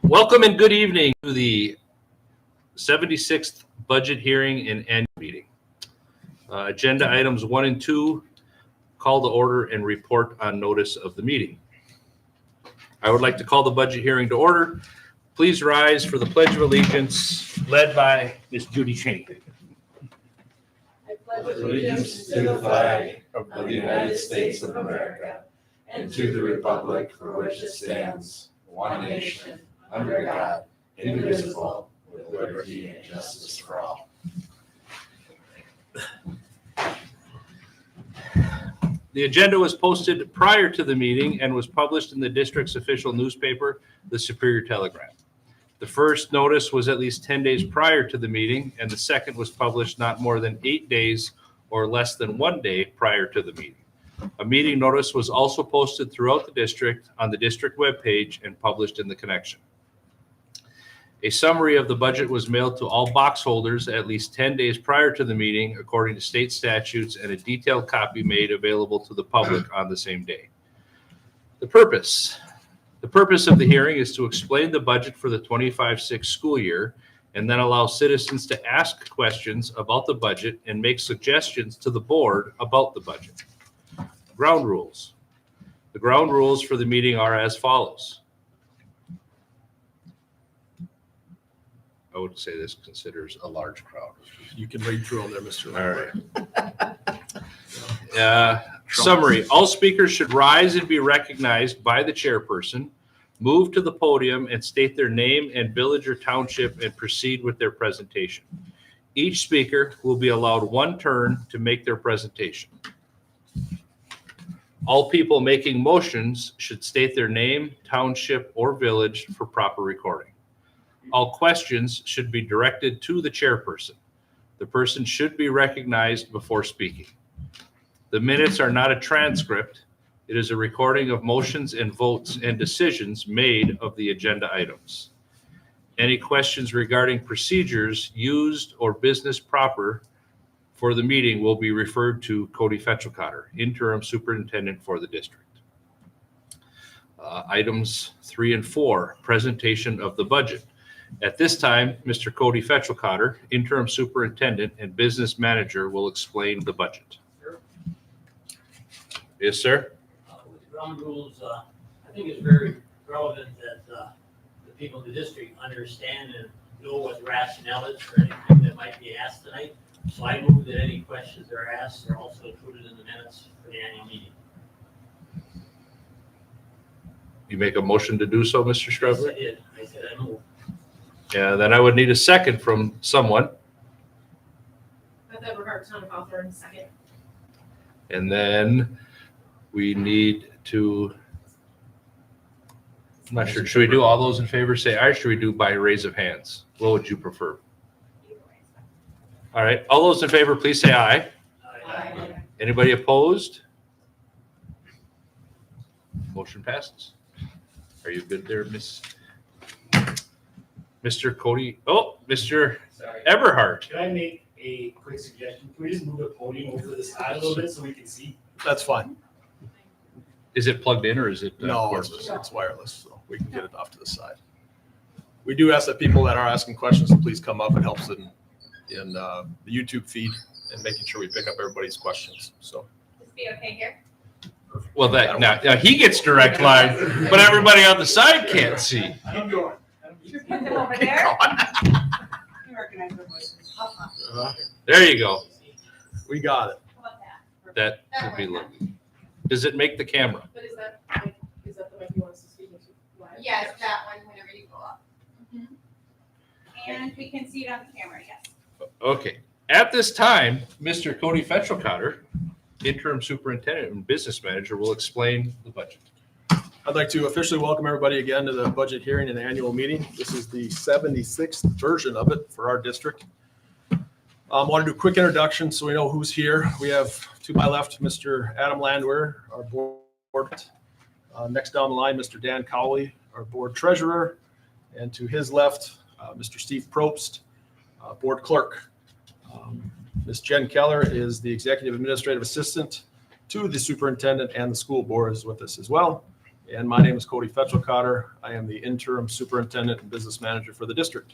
Welcome and good evening to the 76th budget hearing and annual meeting. Agenda items 1 and 2, call to order and report on notice of the meeting. I would like to call the budget hearing to order. Please rise for the Pledge of Allegiance led by Ms. Judy Cheney. I pledge allegiance to the flag of the United States of America and to the republic for which it stands, one nation, under God, indivisible, with liberty and justice for all. The agenda was posted prior to the meeting and was published in the district's official newspaper, the Superior Telegram. The first notice was at least 10 days prior to the meeting, and the second was published not more than 8 days or less than 1 day prior to the meeting. A meeting notice was also posted throughout the district on the district webpage and published in the Connection. A summary of the budget was mailed to all box holders at least 10 days prior to the meeting, according to state statutes, and a detailed copy made available to the public on the same day. The purpose of the hearing is to explain the budget for the 25-6 school year and then allow citizens to ask questions about the budget and make suggestions to the board about the budget. Ground rules. The ground rules for the meeting are as follows. I would say this considers a large crowd. You can read through them there, Mr. All right. Summary. All speakers should rise and be recognized by the chairperson, move to the podium and state their name and village or township and proceed with their presentation. Each speaker will be allowed one turn to make their presentation. All people making motions should state their name, township, or village for proper recording. All questions should be directed to the chairperson. The person should be recognized before speaking. The minutes are not a transcript. It is a recording of motions and votes and decisions made of the agenda items. Any questions regarding procedures used or business proper for the meeting will be referred to Cody Fetchelcotter, interim superintendent for the district. Items 3 and 4, presentation of the budget. At this time, Mr. Cody Fetchelcotter, interim superintendent and business manager, will explain the budget. Sure. Yes, sir. With the ground rules, I think it's very relevant that the people in the district understand and know what the rationale is for anything that might be asked tonight. So I move that any questions that are asked are also included in the minutes for the annual meeting. You make a motion to do so, Mr. Yes, Strebler? I did. I said I move. Yeah, then I would need a second from someone. Beth Eberhardt, Town of Hawthorne, second. And then we need to, I'm not sure, should we do all those in favor say aye, or should we do by raise of hands? What would you prefer? All right, all those in favor, please say aye. Aye. Anybody opposed? Motion passes. Are you good there, Mr. Cody? Oh, Mr. Sorry. Eberhardt. Can I make a quick suggestion? Can we just move the podium over to the side a little bit so we can see? That's fine. Is it plugged in or is it? No, it's wireless, so we can get it off to the side. We do ask that people that are asking questions to please come up. It helps in the YouTube feed and making sure we pick up everybody's questions. So This be okay here? Well, that now he gets direct line, but everybody on the side can't see. Keep going. Put them over there. You recognize the voices. There you go. we got it. How about that? That would be lovely. Does it make the camera? But is that the mic you want us to speak into? Live? Yes, that one, whenever you go up. And we can see it on the camera, yes. Okay. At this time, Mr. Cody Fetchelcotter, interim superintendent and business manager, will explain the budget. I'd like to officially welcome everybody again to the budget hearing and annual meeting. This is the 76th version of it for our district. I want to do a quick introduction so we know who's here. We have to my left, Mr. Adam Landwehr, our board. Next down the line, Mr. Dan Cowley, our board treasurer. And to his left, Mr. Steve Probst, board clerk. Ms. Jen Keller is the executive administrative assistant to the superintendent, and the school board is with us as well. And my name is Cody Fetchelcotter. I am the interim superintendent and business manager for the district.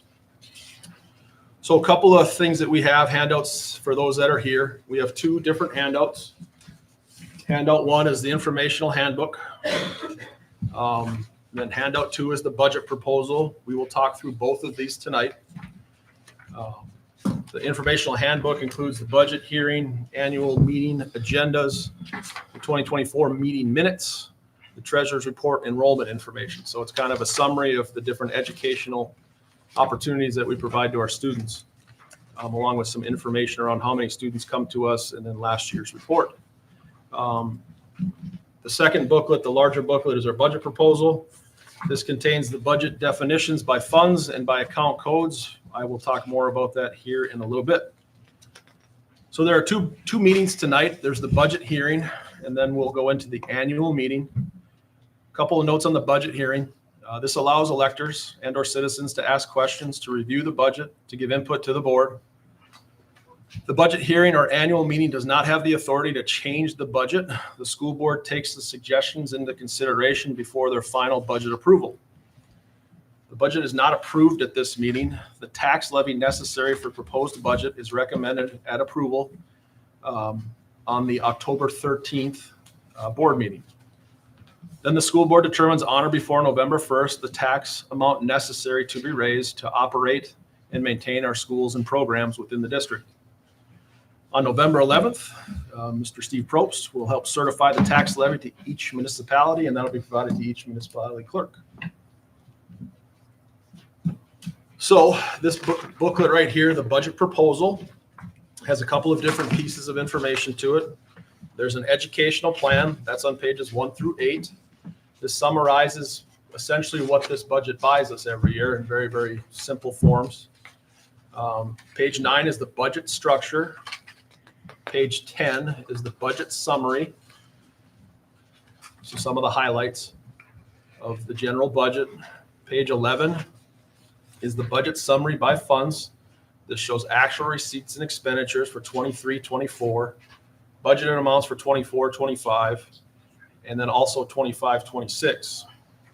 So a couple of things that we have, handouts for those that are here. We have two different handouts. Handout one is the informational handbook. Then handout two is the budget proposal. We will talk through both of these tonight. The informational handbook includes the budget hearing, annual meeting agendas, the 2024 meeting minutes, the treasurer's report, enrollment information. So it's kind of a summary of the different educational opportunities that we provide to our students, along with some information around how many students come to us and then last year's report. The second booklet, the larger booklet, is our budget proposal. This contains the budget definitions by funds and by account codes. I will talk more about that here in a little bit. So there are two meetings tonight. There's the budget hearing, and then we'll go into the annual meeting. A couple of notes on the budget hearing. This allows electors and/or citizens to ask questions, to review the budget, to give input to the board. The budget hearing or annual meeting does not have the authority to change the budget. The school board takes the suggestions into consideration before their final budget approval. The budget is not approved at this meeting. The tax levy necessary for proposed budget is recommended at approval on the October 13th board meeting. Then the school board determines on or before November 1st the tax amount necessary to be raised to operate and maintain our schools and programs within the district. On November 11th, Mr. Steve Probst will help certify the tax levy to each municipality, and that'll be provided to each municipality clerk. So this booklet right here, the budget proposal, has a couple of different pieces of information to it. There's an educational plan that's on pages 1 through 8. This summarizes essentially what this budget buys us every year in very, very simple forms. Page 9 is the budget structure. Page 10 is the budget summary. So some of the highlights of the general budget. Page 11 is the budget summary by funds. This shows actual receipts and expenditures for 23-24, budgeted amounts for 24-25, and then also 25-26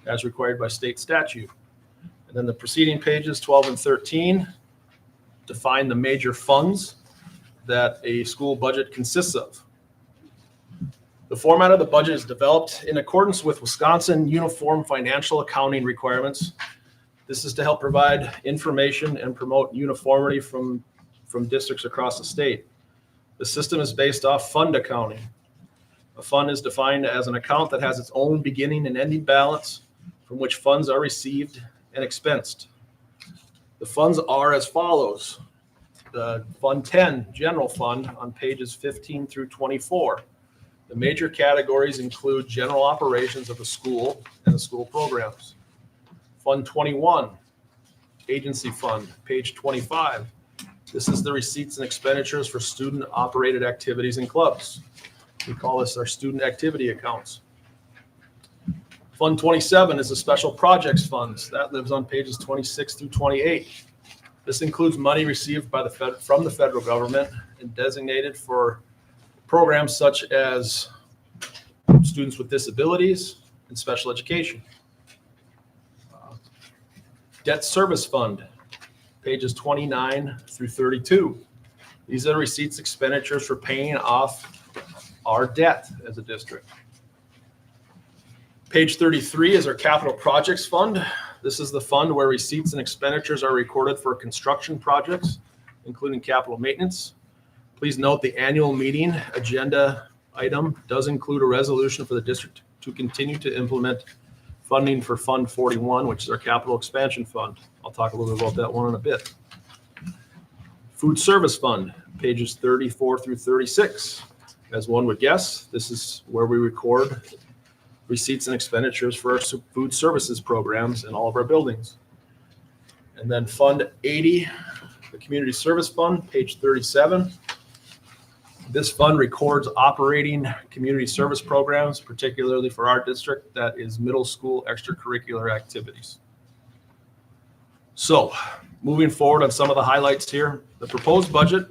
as required by state statute. And then the preceding pages 12 and 13 define the major funds that a school budget consists of. The format of the budget is developed in accordance with Wisconsin Uniform Financial Accounting requirements. This is to help provide information and promote uniformity from districts across the state. The system is based off fund accounting. A fund is defined as an account that has its own beginning and ending balance from which funds are received and expensed. The funds are as follows. The Fund 10, General Fund, on pages 15 through 24. The major categories include general operations of the school and the school programs. Fund 21, Agency Fund, page 25. This is the receipts and expenditures for student-operated activities and clubs. We call this our student activity accounts. Fund 27 is the Special Projects Funds. That lives on pages 26 through 28. This includes money received by from the federal government and designated for programs such as students with disabilities and special education. Debt Service Fund, pages 29 through 32. These are receipts, expenditures for paying off our debt as a district. Page 33 is our Capital Projects Fund. This is the fund where receipts and expenditures are recorded for construction projects, including capital maintenance. Please note the annual meeting agenda item does include a resolution for the district to continue to implement funding for Fund 41, which is our capital expansion fund. I'll talk a little bit about that one in a bit. Food Service Fund, pages 34 through 36. As one would guess, this is where we record receipts and expenditures for our food services programs in all of our buildings. And then Fund 80, the Community Service Fund, page 37. This fund records operating community service programs, particularly for our district, that is middle school extracurricular activities. So moving forward on some of the highlights here, the proposed budget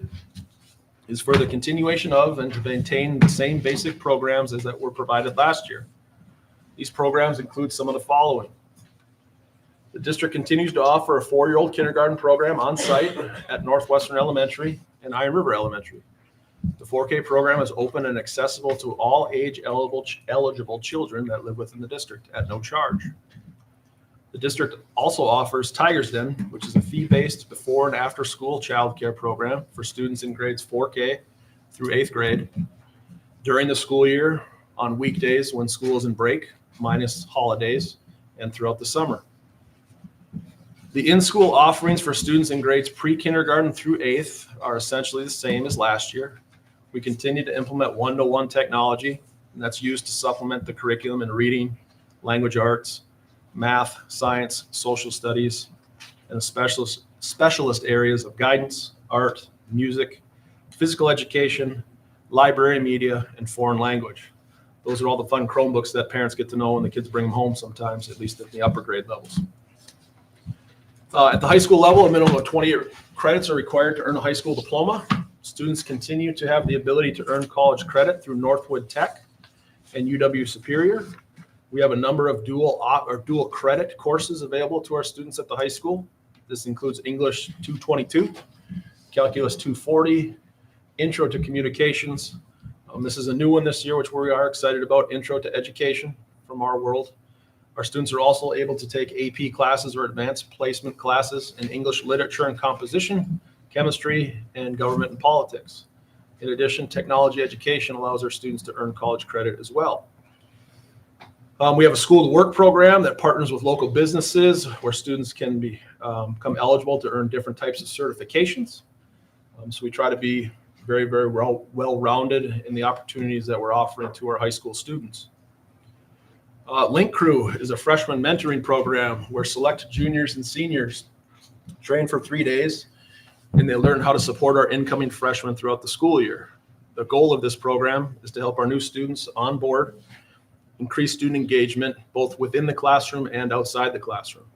is for the continuation of and to maintain the same basic programs as that were provided last year. These programs include some of the following. The district continues to offer a 4-year-old kindergarten program on site at Northwestern Elementary and Iron River Elementary. The 4K program is open and accessible to all age eligible children that live within the district at no charge. The district also offers Tiger's Den, which is a fee-based before and after school childcare program for students in grades 4K through 8th grade during the school year on weekdays when school is in break, minus holidays, and throughout the summer. The in-school offerings for students in grades pre-kindergarten through 8th are essentially the same as last year. We continue to implement one-to-one technology, and that's used to supplement the curriculum in reading, language arts, math, science, social studies, and the specialist areas of guidance, art, music, physical education, library media, and foreign language. Those are all the fun Chromebooks that parents get to know when the kids bring them home sometimes, at least at the upper grade levels. At the high school level, a minimum of 20 credits are required to earn a high school diploma. Students continue to have the ability to earn college credit through Northwood Tech and UW Superior. We have a number of dual credit courses available to our students at the high school. This includes English 222, Calculus 240, Intro to Communications. This is a new one this year, which we are excited about, Intro to Education from our world. Our students are also able to take AP classes or advanced placement classes in English literature and composition, chemistry, and government and politics. In addition, technology education allows our students to earn college credit as well. We have a school to work program that partners with local businesses where students can become eligible to earn different types of certifications. So we try to be very, very well-rounded in the opportunities that we're offering to our high school students. Link Crew is a freshman mentoring program where select juniors and seniors train for 3 days and they learn how to support our incoming freshmen throughout the school year. The goal of this program is to help our new students on board, increase student engagement both within the classroom and outside the classroom.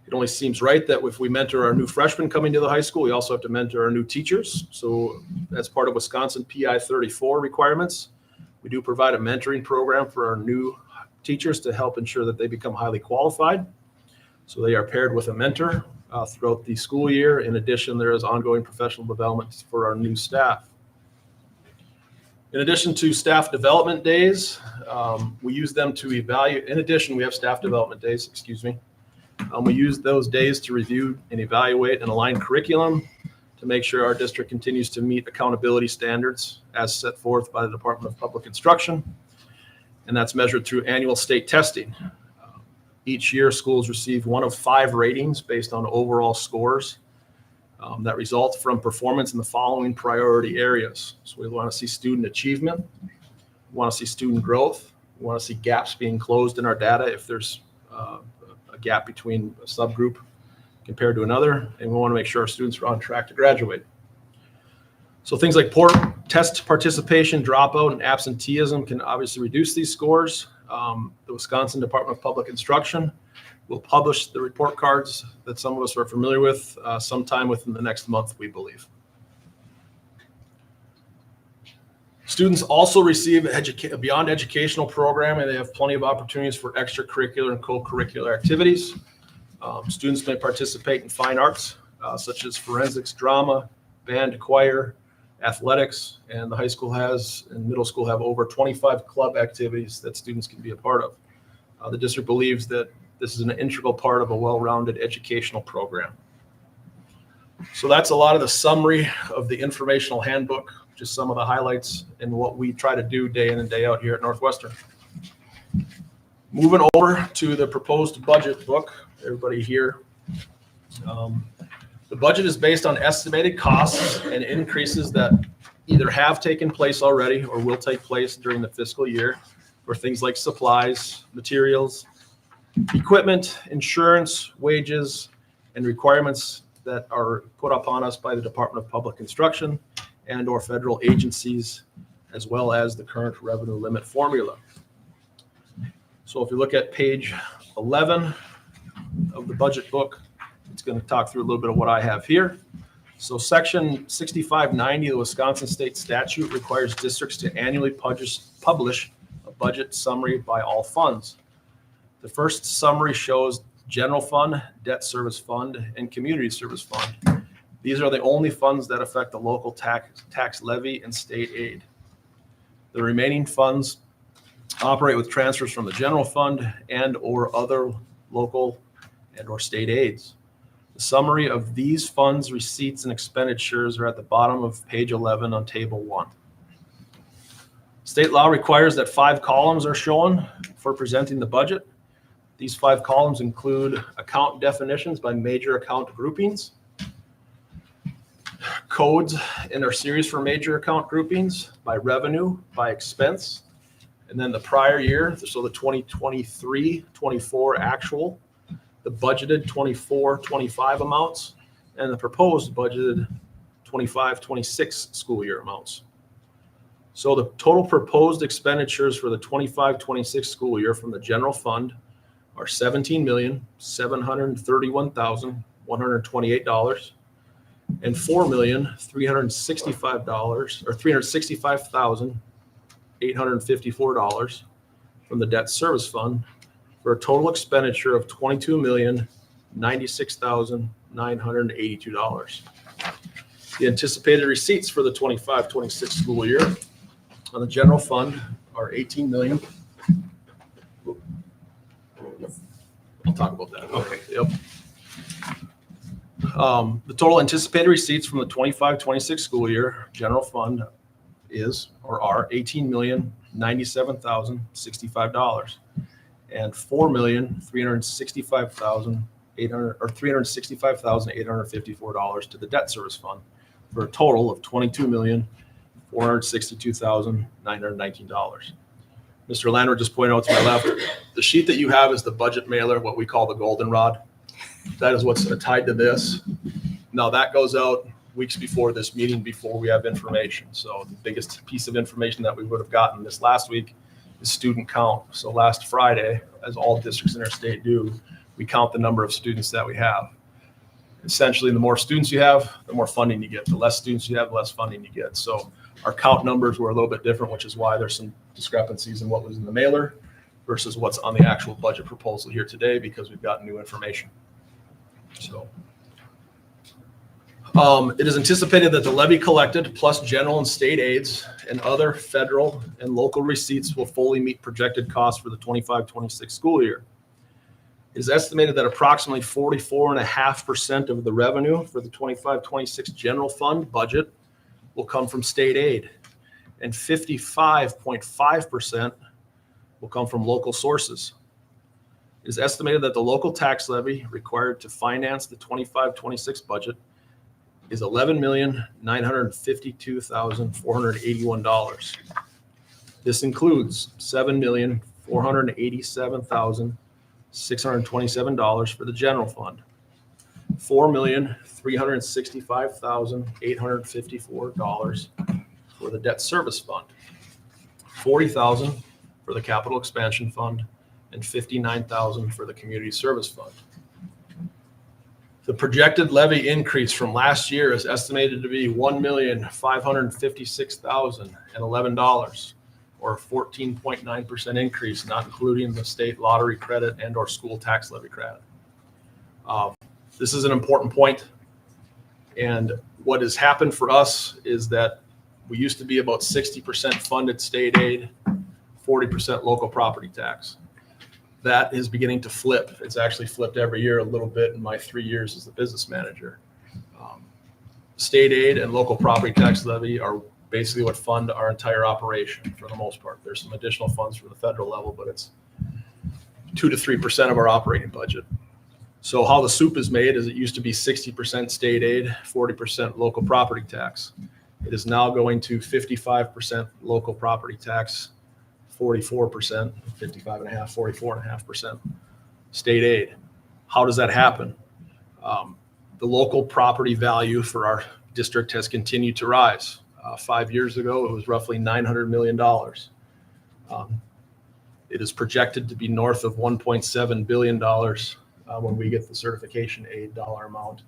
It only seems right that if we mentor our new freshmen coming to the high school, we also have to mentor our new teachers. So as part of Wisconsin PI 34 requirements, we do provide a mentoring program for our new teachers to help ensure that they become highly qualified. So they are paired with a mentor throughout the school year. In addition, there is ongoing professional development for our new staff. In addition to staff development days, we use them to evaluate. In addition, we have staff development days, we use those days to review and evaluate and align curriculum to make sure our district continues to meet accountability standards as set forth by the Department of Public Instruction. And that's measured through annual state testing. Each year, schools receive 1 of 5 ratings based on overall scores that result from performance in the following priority areas. So we want to see student achievement, we want to see student growth, we want to see gaps being closed in our data if there's a gap between a subgroup compared to another, and we want to make sure our students are on track to graduate. So things like poor test participation, dropout, and absenteeism can obviously reduce these scores. The Wisconsin Department of Public Instruction will publish the report cards that some of us are familiar with sometime within the next month, we believe. Students also receive a beyond educational program, and they have plenty of opportunities for extracurricular and co-curricular activities. Students may participate in fine arts, such as forensics, drama, band, choir, athletics, and the high school and middle school have over 25 club activities that students can be a part of. The district believes that this is an integral part of a well-rounded educational program. So that's a lot of the summary of the informational handbook, just some of the highlights and what we try to do day in and day out here at Northwestern. Moving over to the proposed budget book, everybody here. The budget is based on estimated costs and increases that either have taken place already or will take place during the fiscal year for things like supplies, materials, equipment, insurance, wages, and requirements that are put upon us by the Department of Public Instruction and or federal agencies, as well as the current revenue limit formula. So if you look at page 11 of the budget book, it's going to talk through a little bit of what I have here. So section 6590 of the Wisconsin state statute requires districts to annually publish a budget summary by all funds. The first summary shows general fund, debt service fund, and community service fund. These are the only funds that affect the local tax levy and state aid. The remaining funds operate with transfers from the general fund and or other local and or state aids. The summary of these funds, receipts, and expenditures are at the bottom of page 11 on table 1. State law requires that 5 columns are shown for presenting the budget. These 5 columns include account definitions by major account groupings, codes in our series for major account groupings by revenue, by expense, and then the prior year, so the 2023-24 actual, the budgeted 24-25 amounts, and the proposed budgeted 25-26 school year amounts. So the total proposed expenditures for the 25-26 school year from the general fund are $17,731,128 and $365,854 from the debt service fund, for a total expenditure of $22,096,982. The anticipated receipts for the 25-26 school year on the general fund are $18 million. I'll talk about that. Okay. Yep. The total anticipated receipts from the 25-26 school year general fund are $18,097,065 and $365,854 to the debt service fund, for a total of $22,462,919. Mr. Landry just pointed out to my left, the sheet that you have is the budget mailer, what we call the goldenrod. That is what's tied to this. Now that goes out weeks before this meeting, before we have information. So the biggest piece of information that we would have gotten this last week is student count. So last Friday, as all districts in our state do, we count the number of students that we have. Essentially, the more students you have, the more funding you get. The less students you have, the less funding you get. So our count numbers were a little bit different, which is why there's some discrepancies in what was in the mailer versus what's on the actual budget proposal here today, because we've got new information. So it is anticipated that the levy collected, plus general and state aids and other federal and local receipts, will fully meet projected costs for the 25-26 school year. It is estimated that approximately 44.5% of the revenue for the 25-26 general fund budget will come from state aid, and 55.5% will come from local sources. It is estimated that the local tax levy required to finance the 25-26 budget is $11,952,481. This includes $7,487,627 for the general fund, $4,365,854 for the debt service fund, $40,000 for the capital expansion fund, and $59,000 for the community service fund. The projected levy increase from last year is estimated to be $1,556,011, or a 14.9% increase, not including the state lottery credit and or school tax levy credit. This is an important point. And what has happened for us is that we used to be about 60% funded state aid, 40% local property tax. That is beginning to flip. It's actually flipped every year a little bit in my 3 years as the business manager. State aid and local property tax levy are basically what fund our entire operation for the most part. There's some additional funds for the federal level, but it's 2 to 3% of our operating budget. So how the soup is made is it used to be 60% state aid, 40% local property tax. It is now going to 55% local property tax, 44%, 55.5%, 44.5% state aid. How does that happen? The local property value for our district has continued to rise. 5 years ago, it was roughly $900 million. It is projected to be north of $1.7 billion when we get the certification aid dollar amount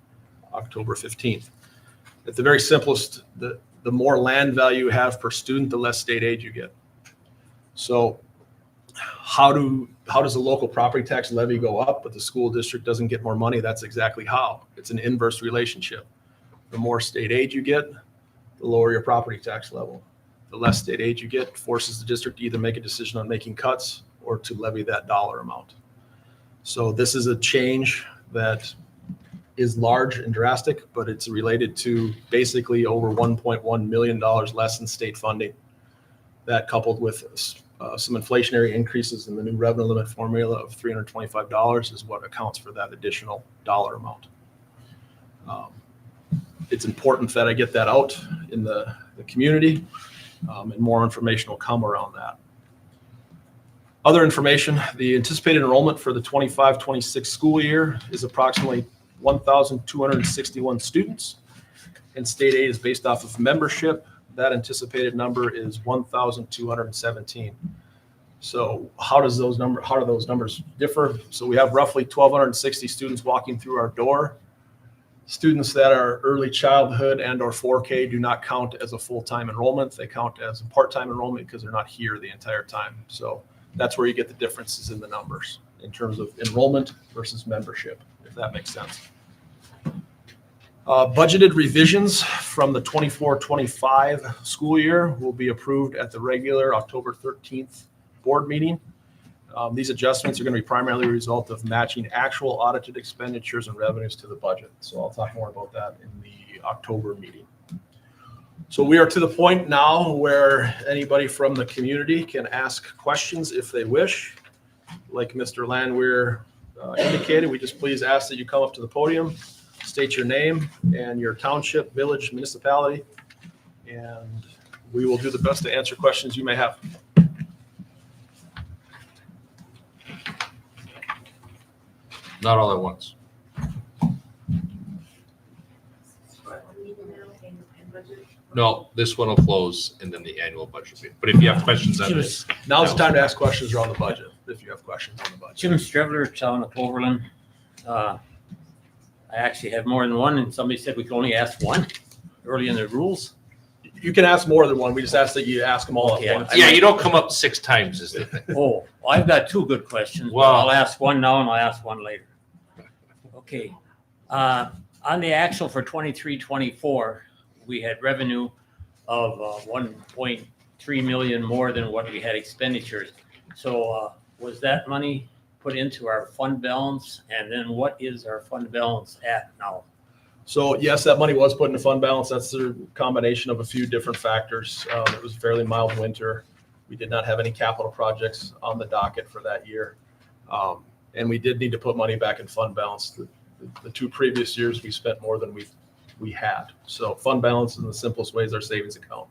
October 15th. At the very simplest, the more land value you have per student, the less state aid you get. So How does the local property tax levy go up, but the school district doesn't get more money? That's exactly how. It's an inverse relationship. The more state aid you get, the lower your property tax level. The less state aid you get forces the district to either make a decision on making cuts or to levy that dollar amount. So this is a change that is large and drastic, but it's related to basically over $1.1 million less in state funding. That coupled with some inflationary increases in the new revenue limit formula of $325 is what accounts for that additional dollar amount. It's important that I get that out in the community, and more information will come around that. Other information, the anticipated enrollment for the 25-26 school year is approximately 1,261 students, and state aid is based off of membership. That anticipated number is 1,217. So how do those numbers differ? So we have roughly 1,260 students walking through our door. Students that are early childhood and or 4K do not count as a full-time enrollment. They count as a part-time enrollment because they're not here the entire time. So that's where you get the differences in the numbers in terms of enrollment versus membership, if that makes sense. Budgeted revisions from the 24-25 school year will be approved at the regular October 13th board meeting. These adjustments are going to be primarily a result of matching actual audited expenditures and revenues to the budget. So I'll talk more about that in the October meeting. So we are to the point now where anybody from the community can ask questions if they wish. Like Mr. Landwehr indicated, we just please ask that you come up to the podium, state your name and your township, village, municipality, and we will do the best to answer questions you may have. Not all at once. No, this one will close and then the annual budget meeting. But if you have questions on this, Now's the time to ask questions around the budget, if you have questions on the budget. Jim Strevler, town of Cloverland. I actually have more than one, and somebody said we could only ask one early in the rules. You can ask more than one. We just ask that you ask them all Okay, at once. yeah, you don't come up 6 times is the thing. Oh, well, I've got two good questions. Wow. I'll ask one now and I'll ask one later. Okay. On the actual for 23-24, we had revenue of 1.3 million more than what we had expenditures. So was that money put into our fund balance? And then what is our fund balance at now? So yes, that money was put into fund balance. That's a combination of a few different factors. It was a fairly mild winter. We did not have any capital projects on the docket for that year. And we did need to put money back in fund balance. The 2 previous years, we spent more than we had. So fund balance in the simplest way is our savings account.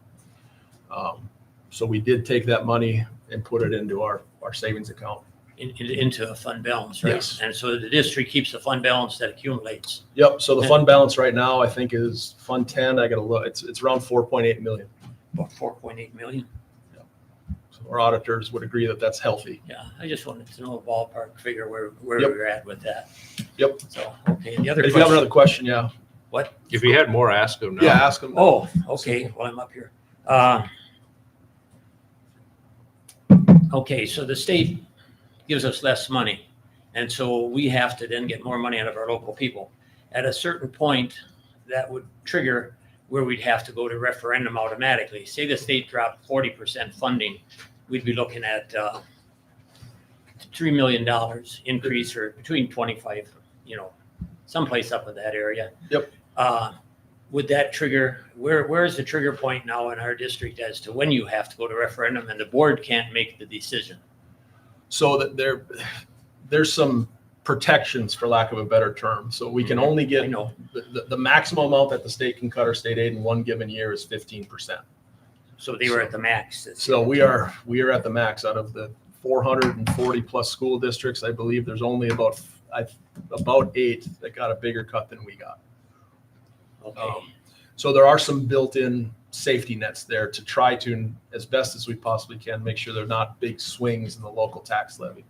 So we did take that money and put it into our savings account. Into a fund balance, right? Yes. And so the district keeps the fund balance that accumulates. Yep. So the fund balance right now, I think is Fund 10. I got to look. It's around 4.8 million. About 4.8 million. So our auditors would agree that that's healthy. Yeah, I just wanted to know a ballpark figure where Yep. we're at with that. Yep. So, okay, the other If you have question. another question, yeah. What? If you had more, ask them now. Yeah, ask them. Oh, okay, well, I'm up here. Okay, so the state gives us less money, and so we have to then get more money out of our local people. At a certain point, that would trigger where we'd have to go to referendum automatically. Say the state dropped 40% funding, we'd be looking at $3 million increase, or between 25, someplace up in that area. Yep. Would that trigger, where is the trigger point now in our district as to when you have to go to referendum and the board can't make the decision? So that there's some protections, for lack of a better term. So we can only I get know. the maximum amount that the state can cut our state aid in one given year is 15%. So they were at the max. So we are at the max. Out of the 440 plus school districts, I believe there's only about 8 that got a bigger cut than we got. Okay. So there are some built-in safety nets there to try to, as best as we possibly can, make sure there are not big swings in the local tax levy.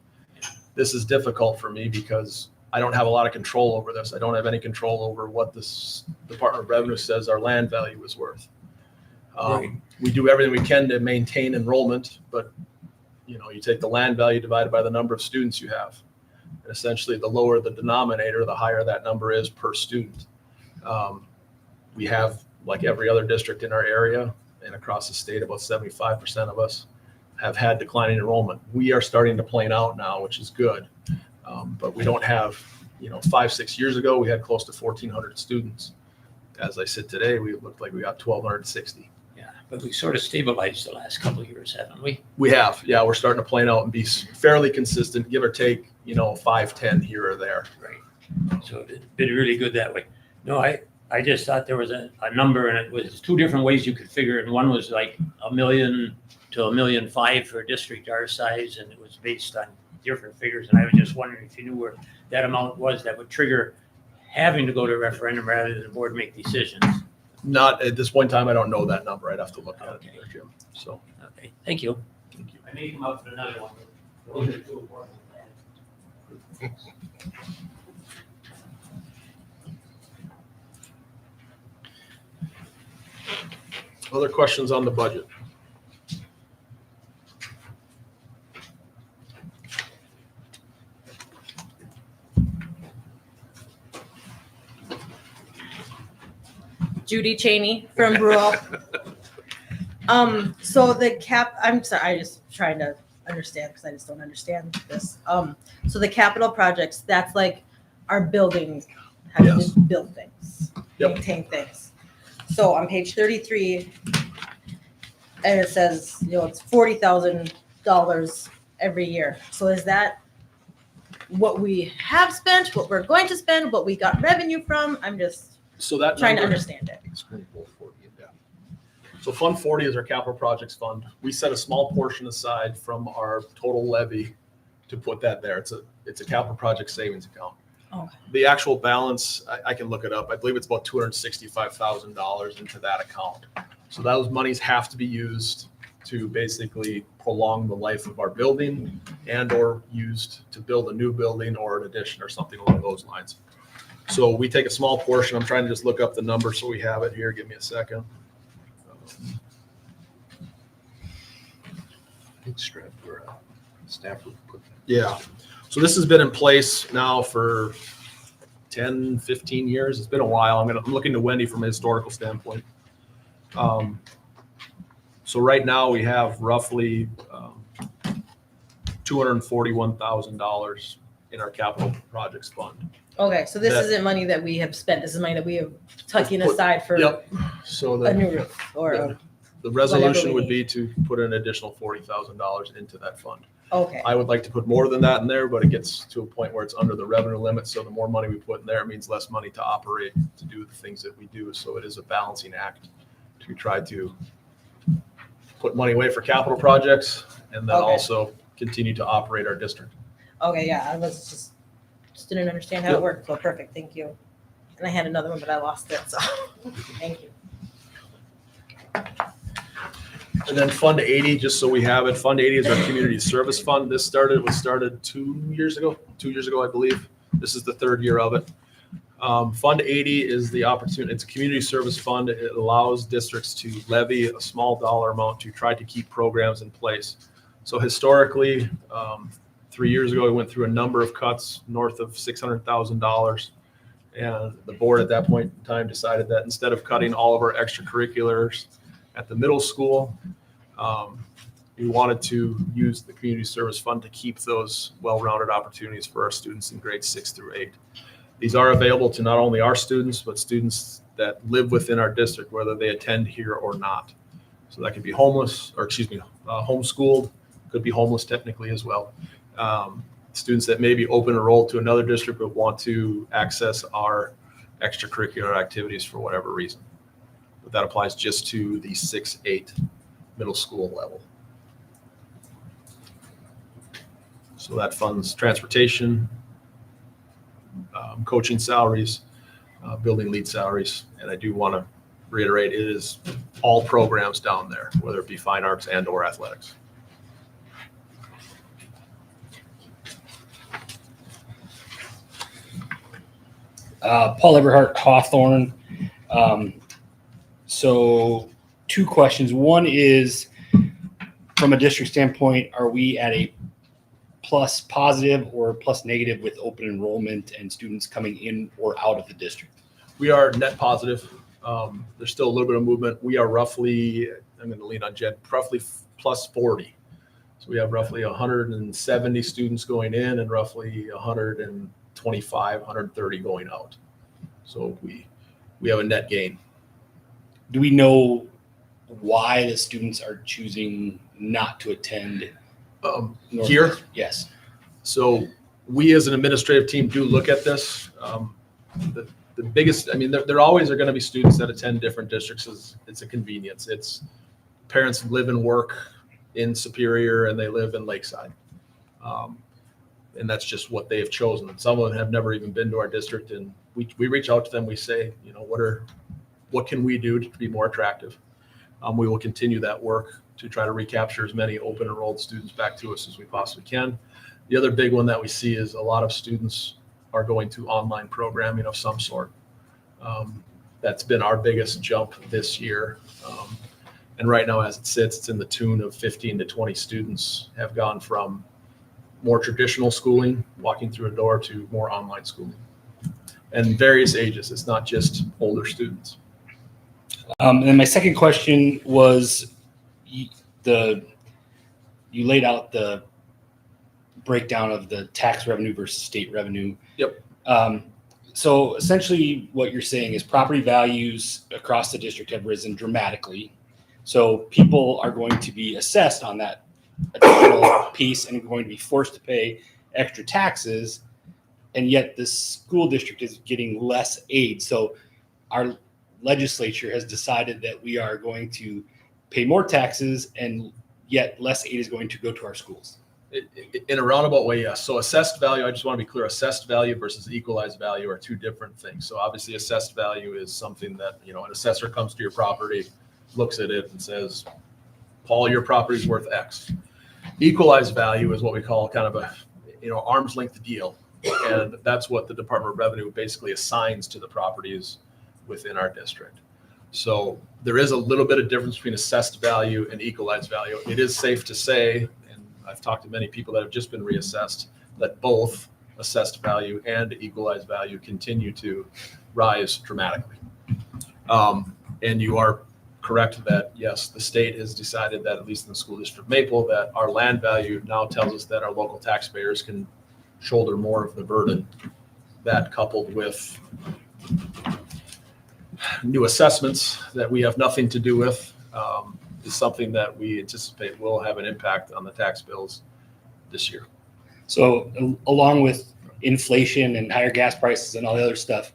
This is difficult for me because I don't have a lot of control over this. I don't have any control over what this Department of Revenue says our land value is worth. Right. We do everything we can to maintain enrollment, but you take the land value divided by the number of students you have. And essentially, the lower the denominator, the higher that number is per student. We have, like every other district in our area and across the state, about 75% of us have had declining enrollment. We are starting to plane out now, which is good. But we don't have, 5-6 years ago, we had close to 1,400 students. As I said today, we looked like we got 1,260. Yeah, but we sort of stabilized the last couple of years, haven't we? We have, yeah, we're starting to plane out and be fairly consistent, give or take, 5, 10 here or there. Right. So it's been really good that way. No, I just thought there was a number, and it was two different ways you could figure it. And one was like $1 million to $1.5 million for a district our size, and it was based on different figures. And I was just wondering if you knew where that amount was that would trigger having to go to a referendum rather than the board make decisions. Not at this point in time, I don't know that number. I'd have to look at it, Okay. there, Jim. So, Okay, thank you. thank you. I may come up with another one. Those are two important. Other questions on the budget? Judy Cheney from Brule. So the I'm sorry, I just trying to understand because I just don't understand this. So the capital projects, that's like our building, having Yes. to build things, Yep. maintain things. So on page 33, and it says, it's $40,000 every year. So is that what we have spent, what we're going to spend, what we got revenue from? I'm just So that trying to number- understand it. So Fund 40 is our capital projects fund. We set a small portion aside from our total levy to put that there. It's a capital project savings account. Okay. The actual balance, I can look it up. I believe it's about $265,000 into that account. So those monies have to be used to basically prolong the life of our building and or used to build a new building or an addition or something along those lines. So we take a small portion. I'm trying to just look up the number so we have it here. Give me a second. Stafford put that. Yeah. So this has been in place now for 10, 15 years. It's been a while. I'm looking to Wendy from a historical standpoint. So right now we have roughly $241,000 in our capital projects fund. Okay, so this That- isn't money that we have spent. This is money that we have tucking Put- aside for Yep. So a new roof or Yeah. the resolution would be to put an additional $40,000 into that fund. okay. I would like to put more than that in there, but it gets to a point where it's under the revenue limit. So the more money we put in there, it means less money to operate, to do the things that we do. So it is a balancing act to try to put money away for capital projects and then Okay. also continue to operate our district. Okay, yeah, I was just didn't understand how Yep. it worked. So perfect, thank you. And I had another one, but I lost it. So thank you. And then Fund 80, just so we have it, Fund 80 is our community service fund. This was started 2 years ago, I believe. This is the third year of it. Fund 80 is the opportunity, it's a community service fund. It allows districts to levy a small dollar amount to try to keep programs in place. So historically, 3 years ago, we went through a number of cuts north of $600,000. And the board at that point in time decided that instead of cutting all of our extracurriculars at the middle school, we wanted to use the community service fund to keep those well-rounded opportunities for our students in grades 6 through 8. These are available to not only our students, but students that live within our district, whether they attend here or not. So that could be homeschooled, could be homeless technically as well. Students that may be open enrolled to another district but want to access our extracurricular activities for whatever reason. But that applies just to the 6-8 middle school level. So that funds transportation, coaching salaries, building lead salaries. And I do want to reiterate, it is all programs down there, whether it be fine arts and or athletics. Paul Everhart Hawthorne. So 2 questions. One is from a district standpoint, are we at a plus positive or plus negative with open enrollment and students coming in or out of the district? We are net positive. There's still a little bit of movement. We are roughly, I'm going to lean on Jed, roughly plus 40. So we have roughly 170 students going in and roughly 125, 130 going out. So we have a net gain. Do we know why the students are choosing not to attend Here, Northwest? Yes. so we as an administrative team do look at this. The biggest, I mean, there always are going to be students that attend different districts. It's a convenience. It's parents live and work in Superior and they live in Lakeside. And that's just what they have chosen. And some of them have never even been to our district. And we reach out to them. We say, you know, what can we do to be more attractive? We will continue that work to try to recapture as many open enrolled students back to us as we possibly can. The other big one that we see is a lot of students are going to online programming of some sort. That's been our biggest jump this year. And right now, as it sits, it's in the tune of 15 to 20 students have gone from more traditional schooling, walking through a door, to more online schooling. And various ages. It's not just older students. And then my second question was, you laid out the breakdown of the tax revenue versus state revenue. Yep. So essentially what you're saying is property values across the district have risen dramatically. So people are going to be assessed on that additional piece and going to be forced to pay extra taxes. And yet the school district is getting less aid. So our legislature has decided that we are going to pay more taxes and yet less aid is going to go to our schools. In a roundabout way, yes. So assessed value, I just want to be clear, assessed value versus equalized value are two different things. So obviously assessed value is something that, you know, an assessor comes to your property, looks at it and says, Paul, your property's worth X. Equalized value is what we call kind of a, you know, arm's length deal. And that's what the Department of Revenue basically assigns to the properties within our district. So there is a little bit of difference between assessed value and equalized value. It is safe to say, and I've talked to many people that have just been reassessed, that both assessed value and equalized value continue to rise dramatically. And you are correct that, yes, the state has decided that, at least in the school district of Maple, that our land value now tells us that our local taxpayers can shoulder more of the burden. That, coupled with new assessments that we have nothing to do with, is something that we anticipate will have an impact on the tax bills this year. So along with inflation and higher gas prices and all the other stuff,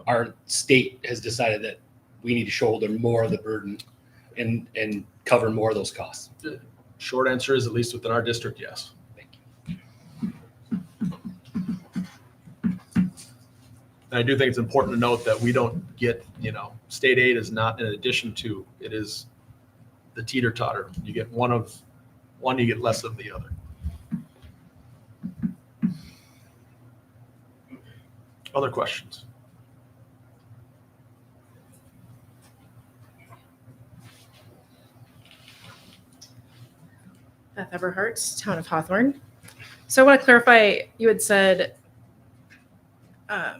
our state has decided that we need to shoulder more of the burden and cover more of those costs. Short answer is, at least within our district, yes. Thank you. And I do think it's important to note that we don't get, you know, state aid is not in addition to, it is the teeter-totter. You get one, you get less of the other. Other questions? Beth Eberhardt, Town of Hawthorne. So I want to clarify, you had said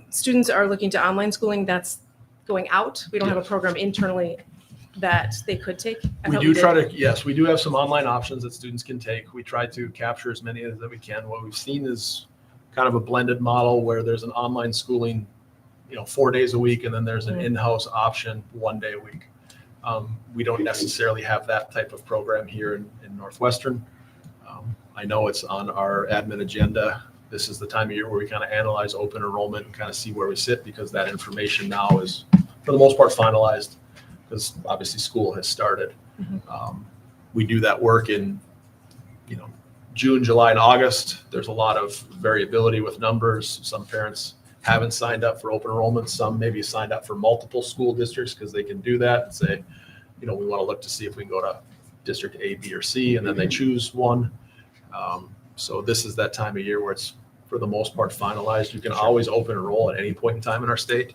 students are looking to online schooling. That's going out. We don't have a program internally that they could take. We do try to, yes, we do have some online options that students can take. We try to capture as many as that we can. What we've seen is kind of a blended model where there's an online schooling, you know, 4 days a week, and then there's an in-house option 1 day a week. We don't necessarily have that type of program here in Northwestern. I know it's on our admin agenda. This is the time of year where we kind of analyze open enrollment and kind of see where we sit, because that information now is, for the most part, finalized, because obviously school has started. We do that work in, you know, June, July, and August. There's a lot of variability with numbers. Some parents haven't signed up for open enrollment. Some maybe signed up for multiple school districts because they can do that and say, you know, we want to look to see if we can go to district A, B, or C, and then they choose one. So this is that time of year where it's, for the most part, finalized. You can always open enroll at any point in time in our state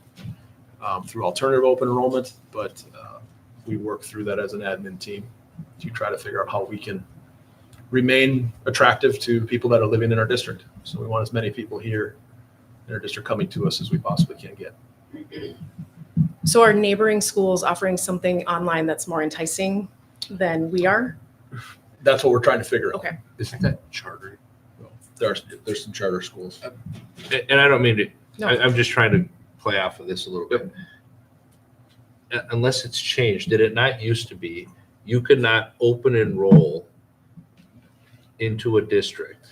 through alternative open enrollment, but we work through that as an admin team. to try to figure out how we can remain attractive to people that are living in our district. So we want as many people here in our district coming to us as we possibly can get. So are neighboring schools offering something online that's more enticing than we are? That's what we're trying to figure out. Okay. Isn't that charter? There's some charter schools. And I don't mean to, No. I'm just trying to play off of this a little bit. Unless it's changed, did it not used to be, you could not open enroll into a district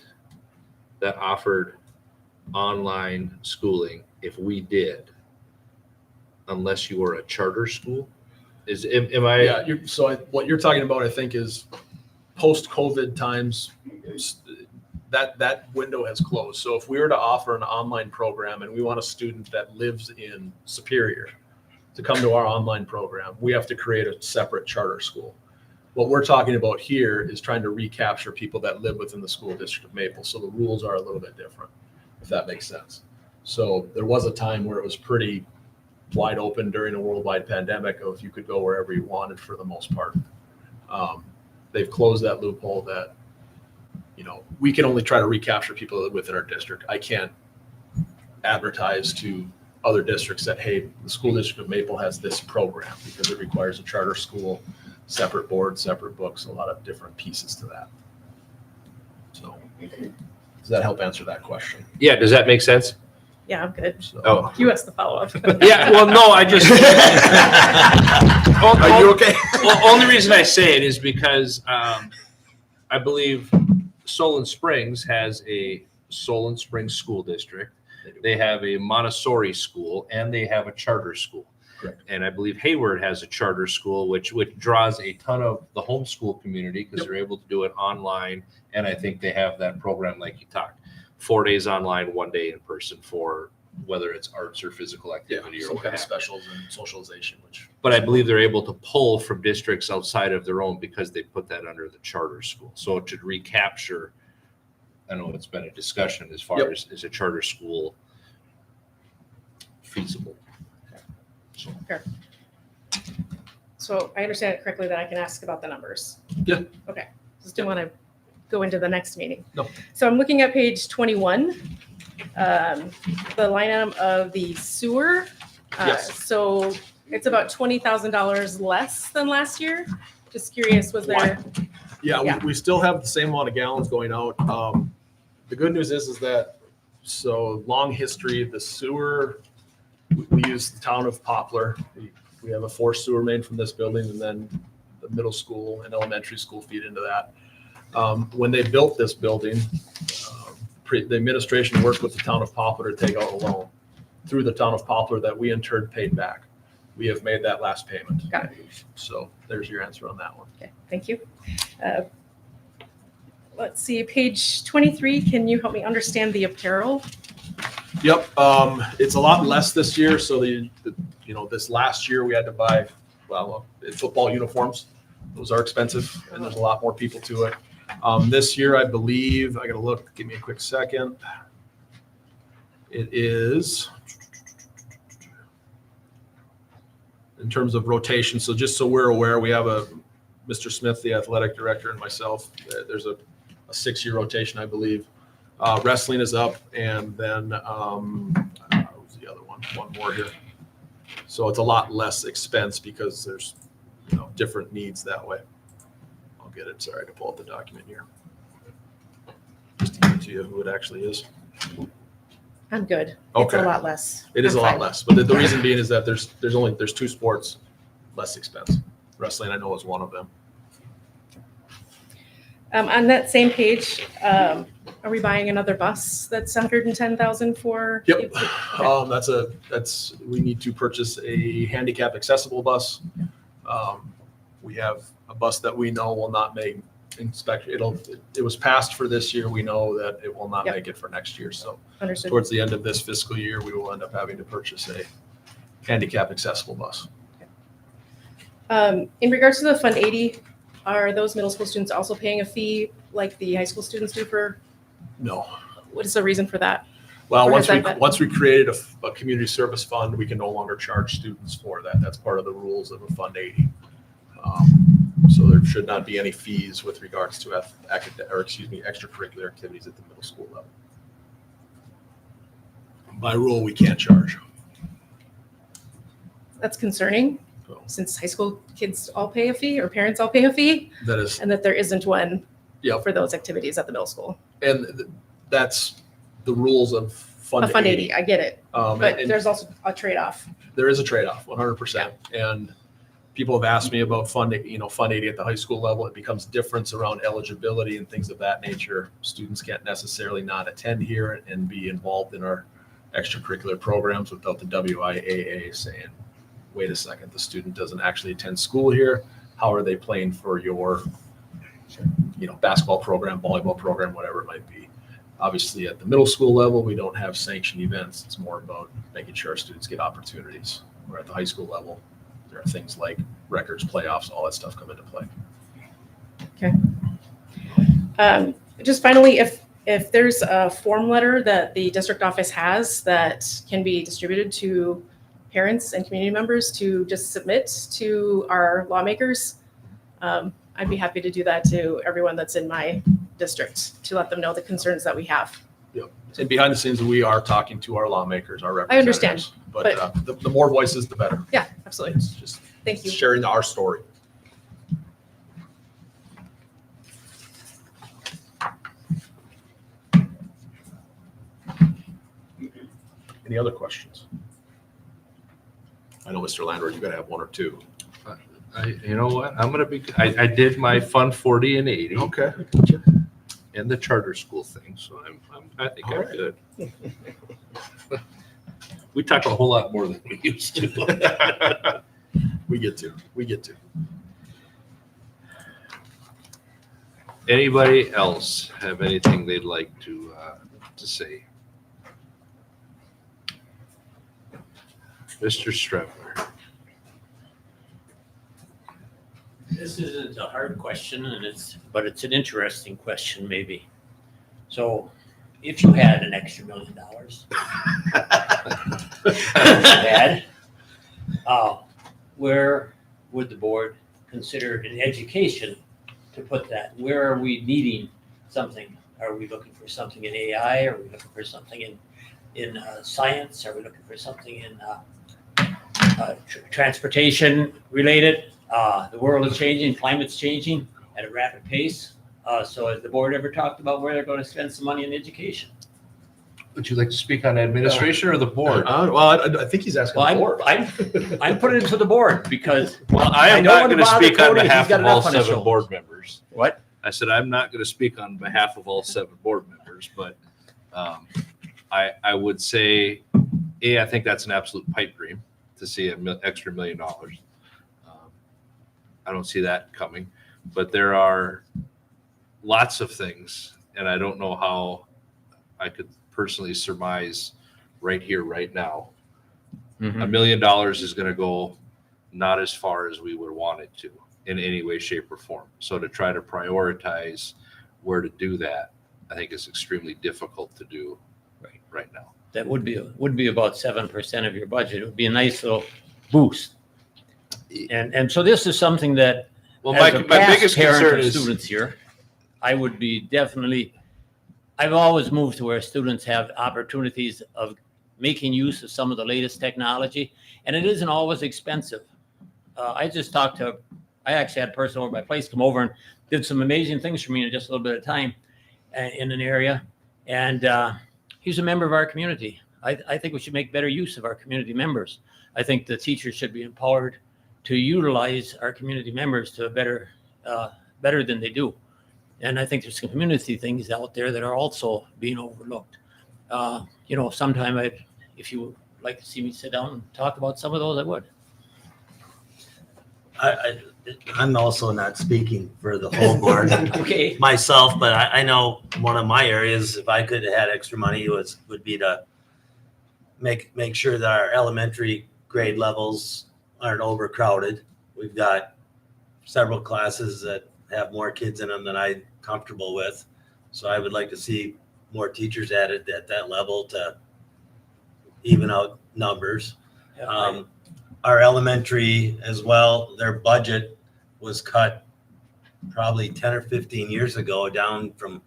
that offered online schooling if we did, unless you were a charter school? Am I? Yeah, what you're talking about, I think, is post-COVID times, that window has closed. So if we were to offer an online program and we want a student that lives in Superior to come to our online program, we have to create a separate charter school. What we're talking about here is trying to recapture people that live within the school district of Maple. So the rules are a little bit different, if that makes sense. So there was a time where it was pretty wide open during a worldwide pandemic of you could go wherever you wanted for the most part. They've closed that loophole that, we can only try to recapture people that live within our district. I can't advertise to other districts that, hey, the school district of Maple has this program, because it requires a charter school, separate board, separate books, a lot of different pieces to that. So does that help answer that question? Yeah, does that make sense? Yeah, I'm good. So, Oh. You asked the follow-up. Yeah, well, no, I just. are you okay? Well, only reason I say it is because I believe Solon Springs has a Solon Springs School District. They have a Montessori school and they have a charter school. Correct. And I believe Hayward has a charter school, which draws a ton of the homeschool community because they're able to do it online. And I think they have that program like you talked, 4 days online, 1 day in person for whether it's arts or physical activity or Some what kind of have you. specials and socialization, which. But I believe they're able to pull from districts outside of their own because they put that under the charter school. So it should recapture, I know it's been a discussion as far Yep. as is a charter school feasible. So, So I understand it correctly that I can ask about the numbers? Yeah. Okay, just didn't want to go into the next meeting. No. So I'm looking at page 21, the line item of the sewer. Yes. So it's about $20,000 less than last year. Just curious, was there? Yeah, Yeah. we still have the same amount of gallons going out. The good news is that, so long history, the sewer, we use the town of Poplar. We have a forced sewer main from this building, and then the middle school and elementary school feed into that. When they built this building, the administration worked with the town of Poplar to take out a loan through the town of Poplar that we in turn paid back. We have made that last payment. Got So there's your answer on that one. Okay, thank you. Let's see, page 23, can you help me understand the apparel? Yep, it's a lot less this year. So this last year we had to buy, football uniforms. Those are expensive and there's a lot more people to it. This year, I believe, I gotta look, give me a quick second. It is, in terms of rotation, so just so we're aware, we have Mr. Smith, the athletic director, and myself. There's a 6-year rotation, I believe. Wrestling is up, and then who's the other one? One more here. So it's a lot less expense because there's different needs that way. I'll get it. Sorry to pull up the document here. Just to give it to you who it actually is. I'm good. It's Okay. a lot less. It is I'm a lot fine. less, but the reason being is that there's 2 sports, less expense. Wrestling, I know, is one of them. On that same page, are we buying another bus that's 110,000 for? Yep. Okay. We need to purchase a handicap accessible bus. We have a bus that we know will not make inspection. It was passed for this year. We know that it will not Yep. make it for next year. So Understood. towards the end of this fiscal year, we will end up having to purchase a handicap accessible bus. In regards to the Fund 80, are those middle school students also paying a fee like the high school students do for, No. what is the reason for that? Well, Or once has we that been- once we created a community service fund, we can no longer charge students for that. That's part of the rules of a Fund 80. So there should not be any fees with regards to extracurricular activities at the middle school level. By rule, we can't charge. That's concerning, So since high school kids all pay a fee or parents all pay a fee, that is, and that there isn't one Yep. for those activities at the middle school. and that's the rules of Fund A Fund 80. 80, I get it, And but there's also a trade-off. there is a trade-off, 100%. And people have asked me about funding, Fund 80 at the high school level. It becomes difference around eligibility and things of that nature. Students can't necessarily not attend here and be involved in our extracurricular programs without the WIAA saying, wait a second, the student doesn't actually attend school here. How are they playing for your, basketball program, volleyball program, whatever it might be? Obviously, at the middle school level, we don't have sanctioned events. It's more about making sure our students get opportunities. Where at the high school level, there are things like records, playoffs, all that stuff come into play. Just finally, if there's a form letter that the district office has that can be distributed to parents and community members to just submit to our lawmakers, I'd be happy to do that to everyone that's in my district to let them know the concerns that we have. Yep. And behind the scenes, we are talking to our lawmakers, our I understand, representatives. But the more voices, the better. Yeah, absolutely. It's just Thank you. sharing our story. Any other questions? I know, Mr. Landry, you gotta have one or two. You know what? I did my Fund 40 and 80 Okay. and the charter school thing, so I think All I'm right. good. We talk a whole lot more than we used to. We get to. Anybody else have anything they'd like to say? Mr. Strebler. This isn't a hard question but it's an interesting question maybe. So if you had an extra $1 million, bad, where would the board consider in education to put that? Where are we needing something? Are we looking for something in AI? Are we looking for something in science? Are we looking for something in transportation related? The world is changing, climate's changing at a rapid pace. So has the board ever talked about where they're going to spend some money in education? Would you like to speak on administration or the board? Well, I think he's asking Well, the board. I'm putting it to the board because Well, I am don't not wanna going to bother speak on Cody. He's behalf got of all enough on his 7 shoulders. board members. what? I said, I'm not going to speak on behalf of all 7 board members, but I would say, I think that's an absolute pipe dream to see an extra $1 million. I don't see that coming, but there are lots of things, and I don't know how I could personally surmise right here, right now. $1 million is going to go not as far as we would want it to in any way, shape, or form. So to try to prioritize where to do that, I think is extremely difficult to do right now. That would be about 7% of your budget. It would be a nice little boost. And so this is something that, Well, as my a past biggest parent concern of is students here, I would be definitely, I've always moved to where students have opportunities of making use of some of the latest technology, and it isn't always expensive. I actually had a person over at my place come over and did some amazing things for me in just a little bit of time in an area. And he's a member of our community. I think we should make better use of our community members. I think the teachers should be empowered to utilize our community members to better than they do. And I think there's some community things out there that are also being overlooked. Sometime if you would like to see me sit down and talk about some of those, I would. I'm also not speaking for the whole board Okay. myself, but I know one of my areas, if I could have had extra money, would be to make sure that our elementary grade levels aren't overcrowded. We've got several classes that have more kids in them than I'm comfortable with. So I would like to see more teachers added at that level to even out numbers. Our elementary as well, their budget was cut probably 10 or 15 years ago, down from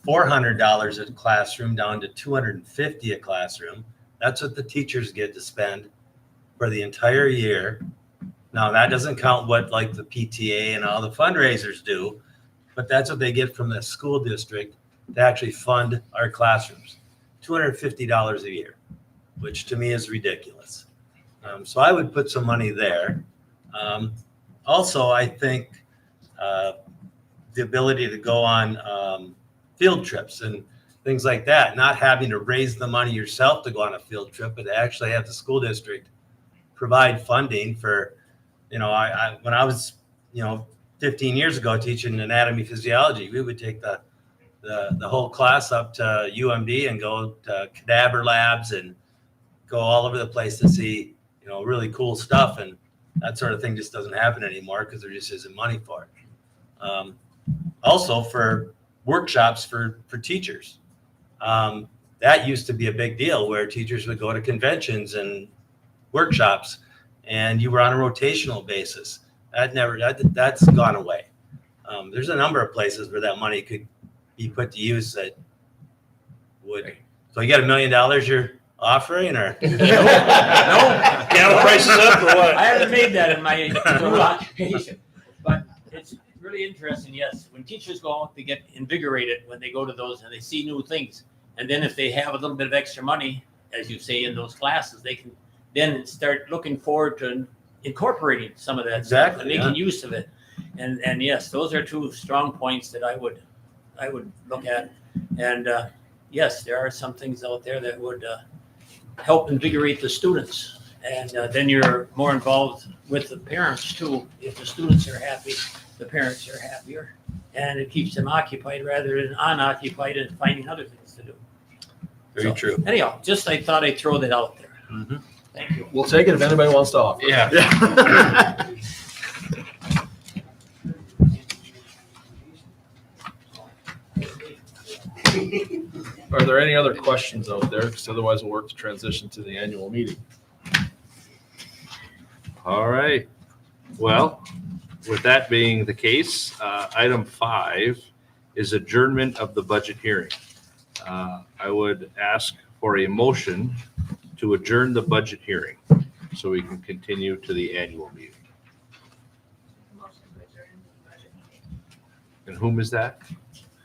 $400 a classroom down to $250 a classroom. That's what the teachers get to spend for the entire year. Now, that doesn't count what like the PTA and all the fundraisers do, but that's what they get from the school district to actually fund our classrooms. $250 a year, which to me is ridiculous. So I would put some money there. Also, I think the ability to go on field trips and things like that, not having to raise the money yourself to go on a field trip, but to actually have the school district provide funding for, when I was, 15 years ago teaching anatomy physiology, we would take the whole class up to UMD and go to cadaver labs and go all over the place to see, really cool stuff. And that sort of thing just doesn't happen anymore because there just isn't money for it. Also for workshops for teachers. That used to be a big deal where teachers would go to conventions and workshops and you were on a rotational basis. That's gone away. There's a number of places where that money could be put to use that would. So you got $1 million you're offering, or No, piano prices up or what? I haven't made that in my new occupation, but it's really interesting. Yes, when teachers go out, they get invigorated when they go to those and they see new things. And then if they have a little bit of extra money, as you say, in those classes, they can then start looking forward to incorporating some of that stuff and making use of it. And yes, those are two strong points that I would look at. And yes, there are some things out there that would help invigorate the students. And then you're more involved with the parents too. If the students are happy, the parents are happier. And it keeps them occupied rather than unoccupied and finding other things to do. Very true. Anyhow, I thought I'd throw that out there. mm-hmm. Thank you. We'll take it if anybody wants to offer. Yeah. Are there any other questions out there? Because otherwise we'll work to transition to the annual meeting. All right. Well, with that being the case, item 5 is adjournment of the budget hearing. I would ask for a motion to adjourn the budget hearing so we can continue to the annual meeting. And whom is that?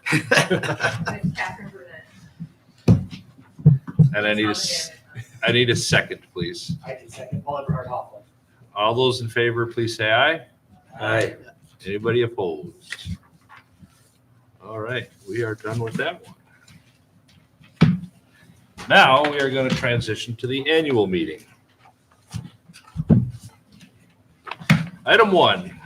Catherine Burnett. And I need a second, please. I can second Paul Everhart Hoffman. All those in favor, please say aye. Aye. Anybody opposed? All right, we are done with that one. Now we are going to transition to the annual meeting. Item 1,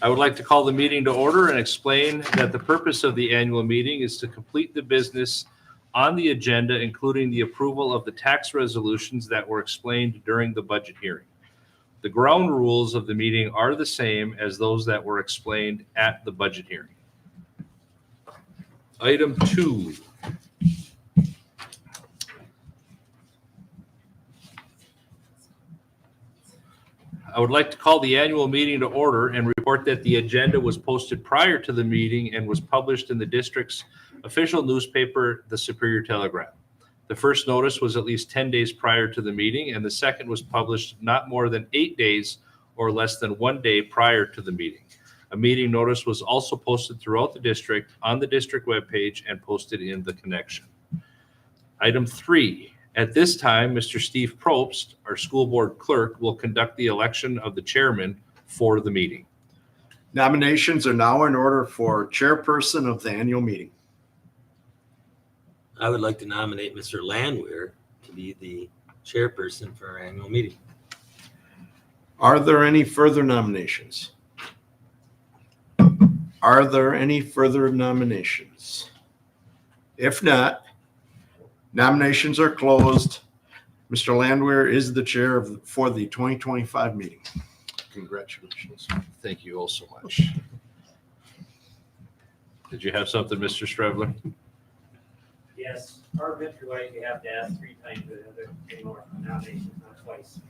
I would like to call the meeting to order and explain that the purpose of the annual meeting is to complete the business on the agenda, including the approval of the tax resolutions that were explained during the budget hearing. The ground rules of the meeting are the same as those that were explained at the budget hearing. Item 2. I would like to call the annual meeting to order and report that the agenda was posted prior to the meeting and was published in the district's official newspaper, the Superior Telegram. The first notice was at least 10 days prior to the meeting, and the second was published not more than 8 days or less than 1 day prior to the meeting. A meeting notice was also posted throughout the district on the district webpage and posted in the connection. Item 3. At this time, Mr. Steve Probst, our school board clerk, will conduct the election of the chairman for the meeting. Nominations are now in order for chairperson of the annual meeting. I would like to nominate Mr. Landwehr to be the chairperson for our annual meeting. Are there any further nominations? Are there any further nominations? If not, nominations are closed. Mr. Landwehr is the chair for the 2025 meeting. Congratulations. Thank you all so much. Did you have something, Mr. Strebler? Yes, our victory right, you have to ask 3 times anymore nominations, not twice.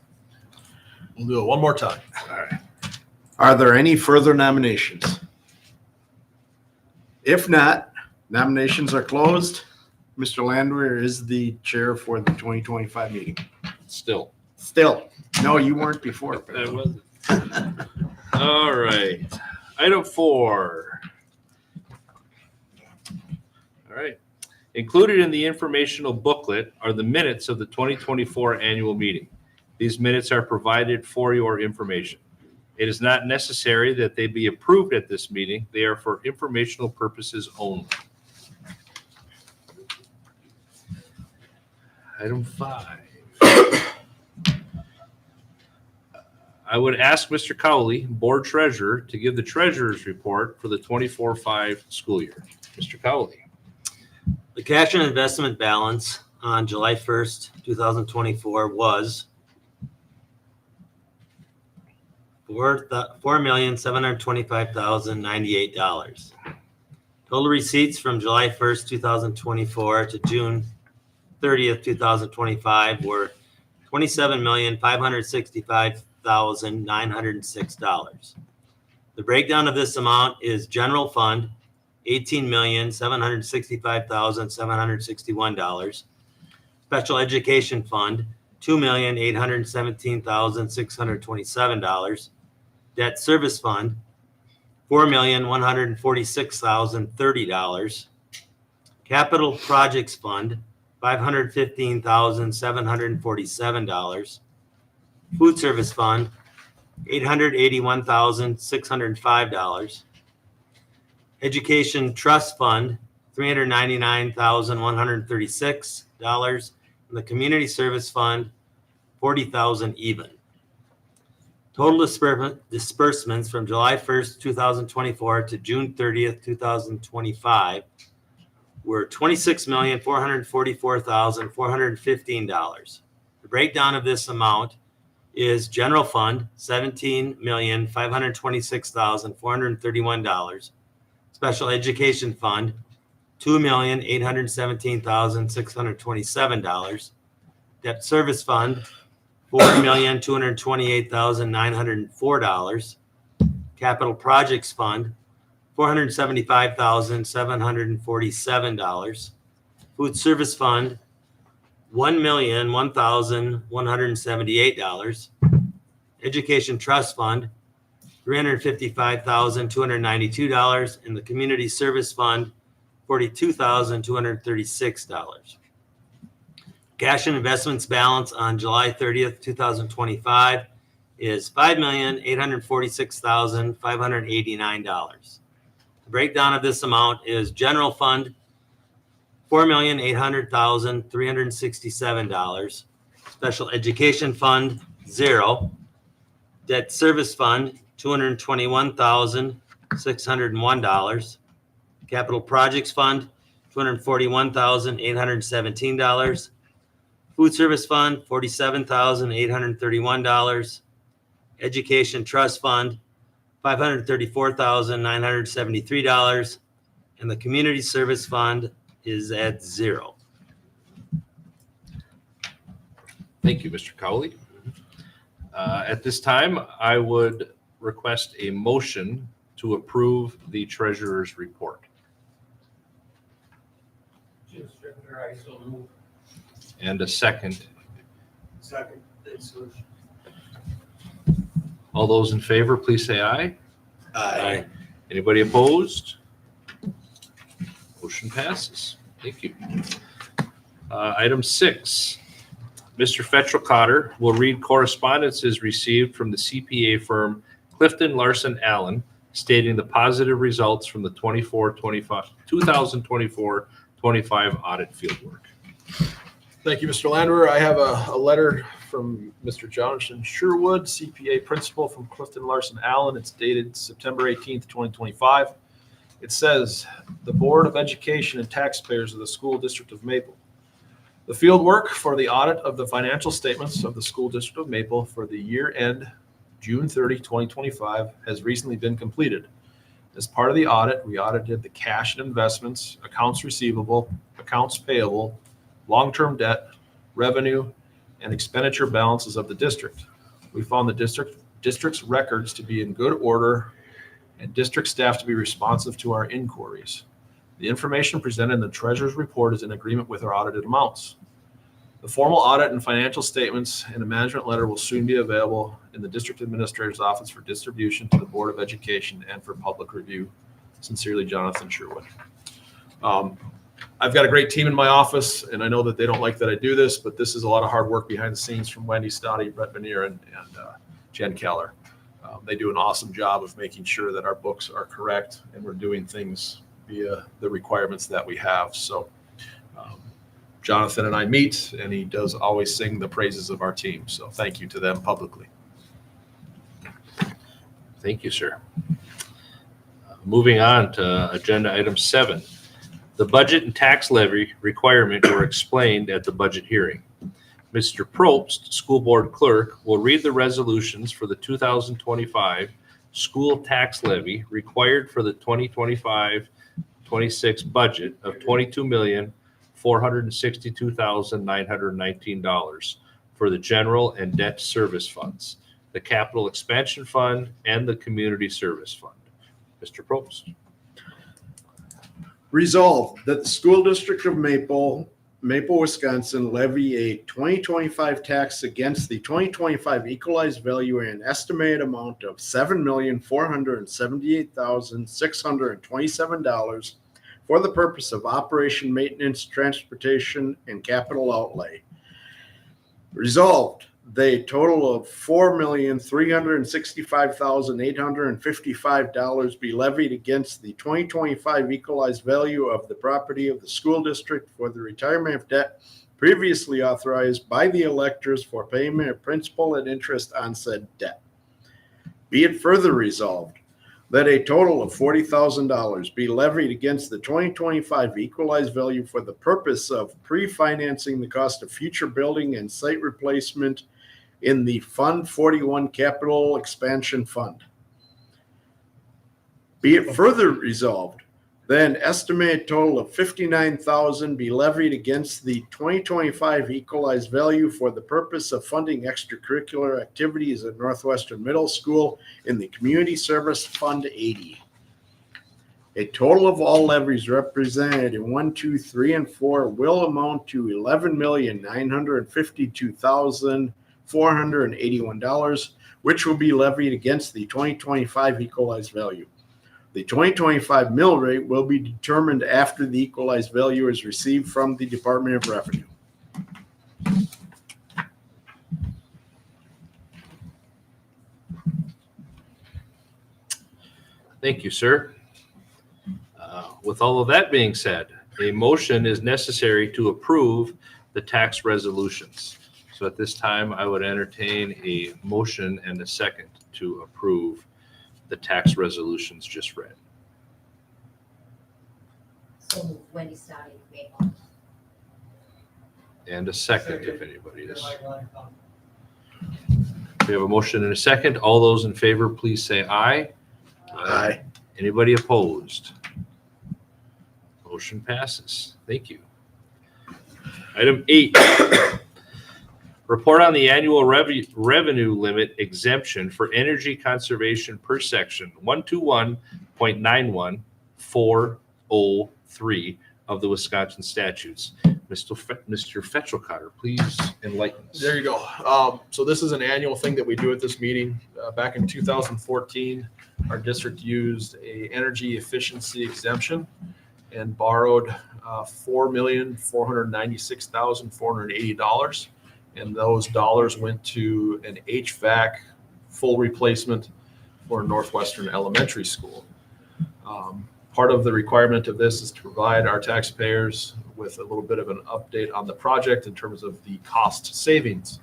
We'll do it one more time. All right. Are there any further nominations? If not, nominations are closed. Mr. Landwehr is the chair for the 2025 meeting. Still. Still, no, you weren't before. That wasn't. All right. Item 4. All right. Included in the informational booklet are the minutes of the 2024 annual meeting. These minutes are provided for your information. It is not necessary that they be approved at this meeting. They are for informational purposes only. Item 5. I would ask Mr. Cowley, Board Treasurer, to give the Treasurer's report for the 24-5 school year. Mr. Cowley. The cash and investment balance on July 1st, 2024 was $4,725,098. Total receipts from July 1st, 2024 to June 30th, 2025 were $27,565,906. The breakdown of this amount is general fund, $18,765,761. Special education fund, $2,817,627. Debt service fund, $4,146,030. Capital projects fund, $515,747. Food service fund, $881,605. Education trust fund, $399,136. And the community service fund, $40,000 even. Total disbursements from July 1st, 2024 to June 30th, 2025 were $26,444,415. The breakdown of this amount is general fund, $17,526,431. Special education fund, $2,817,627. Debt service fund, $4,228,904. Capital projects fund, $475,747. Food service fund, $1,001,178. Education trust fund, $355,292, and the community service fund, $42,236. Cash and investments balance on July 30th, 2025 is $5,846,589. The breakdown of this amount is general fund, $4,800,367. Special education fund, $0. Debt service fund, $221,601. Capital projects fund, $241,817. Food service fund, $47,831. Education trust fund, $534,973. And the community service fund is at $0. Thank you, Mr. Cowley. At this time, I would request a motion to approve the treasurer's report. Jim Strickler, I so move. And a second. Second. Thanks, Coach. All those in favor, please say aye. Aye. Anybody opposed? Motion passes. Thank you. Item 6. Mr. Fetchel Cotter will read correspondences received from the CPA firm Clifton Larson Allen stating the positive results from the 2024-25 audit fieldwork. Thank you, Mr. Landwehr. I have a letter from Mr. Jonathan Sherwood, CPA principal from Clifton Larson Allen. It's dated September 18th, 2025. It says, the Board of Education and taxpayers of the School District of Maple. The field work for the audit of the financial statements of the School District of Maple for the year end June 30, 2025 has recently been completed. As part of the audit, we audited the cash and investments, accounts receivable, accounts payable, long-term debt, revenue, and expenditure balances of the district. We found the district's records to be in good order and district staff to be responsive to our inquiries. The information presented in the treasurer's report is in agreement with our audited amounts. The formal audit and financial statements and a management letter will soon be available in the district administrator's office for distribution to the Board of Education and for public review. Sincerely, Jonathan Sherwood. I've got a great team in my office, and I know that they don't like that I do this, but this is a lot of hard work behind the scenes from Wendy Stotty, Brett Vanier, and Jen Keller. They do an awesome job of making sure that our books are correct and we're doing things via the requirements that we have. So Jonathan and I meet, and he does always sing the praises of our team. So thank you to them publicly. Thank you, sir. Moving on to agenda item 7. The budget and tax levy requirement were explained at the budget hearing. Mr. Probst, school board clerk, will read the resolutions for the 2025 school tax levy required for the 2025-26 budget of $22,462,919 for the general and debt service funds, the capital expansion fund, and the community service fund. Mr. Probst. Resolved that the school district of Maple, Wisconsin levy a 2025 tax against the 2025 equalized value in an estimated amount of $7,478,627 for the purpose of operation, maintenance, transportation, and capital outlay. Resolved, the total of $4,365,855 be levied against the 2025 equalized value of the property of the school district for the retirement of debt previously authorized by the electors for payment of principal and interest on said debt. Be it further resolved that a total of $40,000 be levied against the 2025 equalized value for the purpose of pre-financing the cost of future building and site replacement in the Fund 41 Capital Expansion Fund. Be it further resolved that an estimated total of $59,000 be levied against the 2025 equalized value for the purpose of funding extracurricular activities at Northwestern Middle School in the Community Service Fund 80. A total of all levies represented in 1, 2, 3, and 4 will amount to $11,952,481, which will be levied against the 2025 equalized value. The 2025 mill rate will be determined after the equalized value is received from the Department of Revenue. Thank you, sir. With all of that being said, a motion is necessary to approve the tax resolutions. So at this time, I would entertain a motion and a second to approve the tax resolutions just read. So Wendy Stotty, Maple. And a second, if anybody is. We have a motion and a second. All those in favor, please say aye. Aye. Anybody opposed? Motion passes. Thank you. Item 8. Report on the annual revenue limit exemption for energy conservation per section 121.91.403 of the Wisconsin statutes. Mr. Fetchelcotter, please enlighten us. There you go. So this is an annual thing that we do at this meeting. Back in 2014, our district used a energy efficiency exemption and borrowed $4,496,480. And those dollars went to an HVAC full replacement for Northwestern Elementary School. Part of the requirement of this is to provide our taxpayers with a little bit of an update on the project in terms of the cost savings.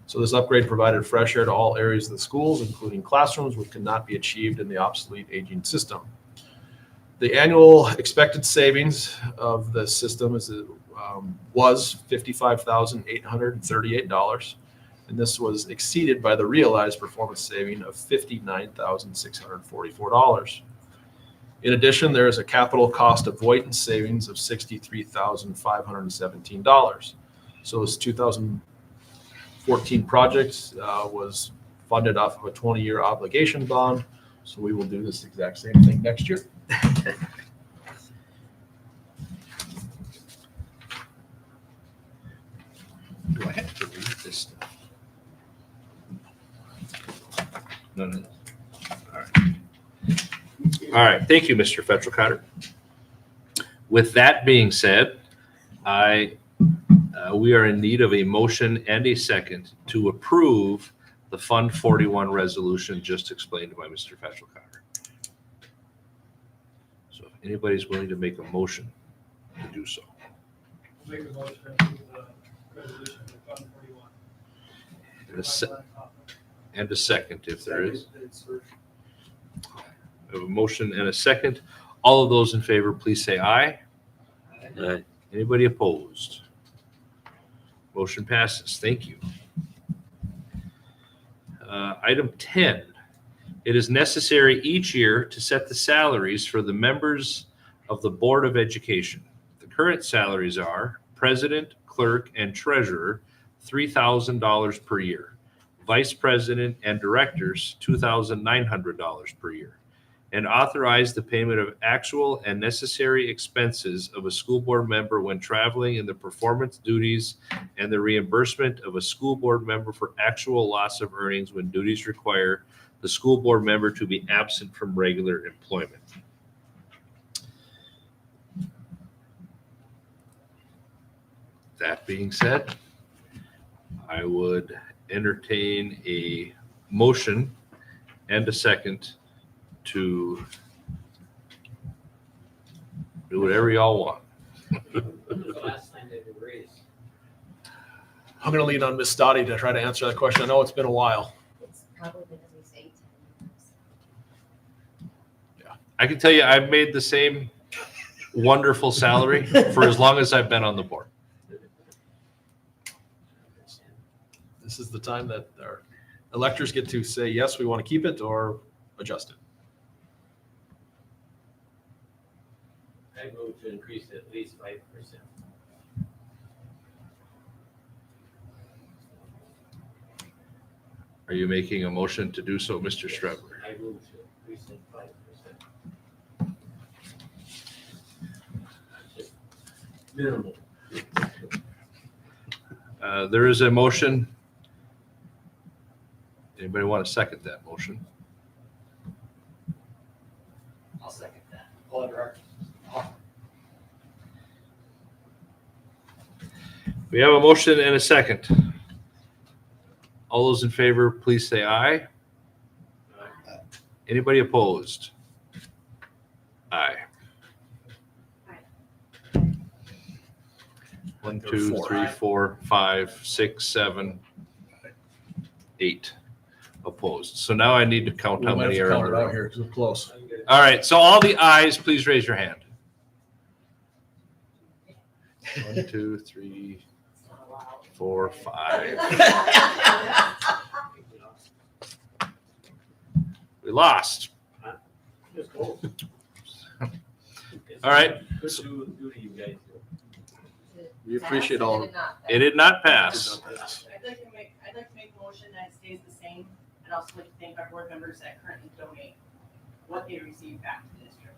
So this upgrade provided fresh air to all areas of the schools, including classrooms, which could not be achieved in the obsolete aging system. The annual expected savings of the system was $55,838, and this was exceeded by the realized performance saving of $59,644. In addition, there is a capital cost avoidance savings of $63,517. So this 2014 project was funded off of a 20-year obligation bond. So we will do this exact same thing next year. this stuff. None of this. All right, thank you, Mr. Fetchel-Cotter. With that being said, we are in need of a motion and a second to approve the Fund 41 resolution just explained by Mr. Fetchel-Cotter. So if anybody's willing to make a motion to do so. Make a motion to approve the resolution for Fund 41. And a second, if there is. We have a motion and a second. All of those in favor, please say aye. Aye. Anybody opposed? Motion passes. Thank you. Item 10. It is necessary each year to set the salaries for the members of the Board of Education. The current salaries are President, Clerk, and Treasurer, $3,000 per year. Vice President and Directors, $2,900 per year. And authorize the payment of actual and necessary expenses of a school board member when traveling in the performance duties and the reimbursement of a school board member for actual loss of earnings when duties require the school board member to be absent from regular employment. That being said, I would entertain a motion and a second to do whatever y'all want. When was the last time they were raised? I'm going to lean on Ms. Stotty to try to answer that question. I know it's been a while. It's probably been at least 8 years. I can tell you, I've made the same wonderful salary for as long as I've been on the board. This is the time that our electors get to say, yes, we want to keep it or adjust it. I move to increase it at least 5%. Are you making a motion to do so, Mr. Strebler? I move to increase it 5%. Minimal. There is a motion. Anybody want to second that motion? I'll second that. We have a motion and a second. All those in favor, please say aye. Anybody opposed? Aye. Aye. 1, 2, 3, 4, 5, 6, 7, 8 opposed. So now I need to count how We might many have to are count in it the out room. here because we're close. All right, so all the ayes, please raise your hand. 1, 2, 3, 4, 5. We lost. Just go. All right, Good duty you guys do. We appreciate all of it. it did not pass. I'd like to make a motion that it stays the same, and also like to thank our board members that currently donate what they receive back to the district.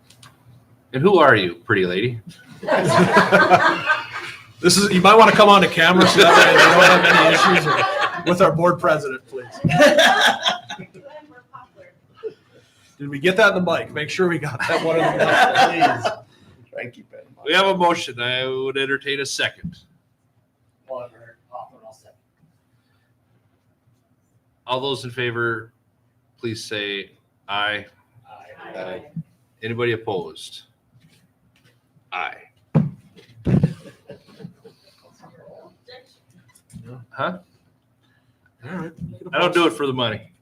And who are you, pretty lady? This is, you might want to come on to camera so that way they don't have any issues with our board president, please. We're popular. Did we get that in the mic? Make sure we got that one in the mic, please. Try and keep it in mind. We have a motion. I would entertain a second. All those in favor, please say aye. Aye. Anybody opposed? Aye. Huh? All right. I don't do it for the money.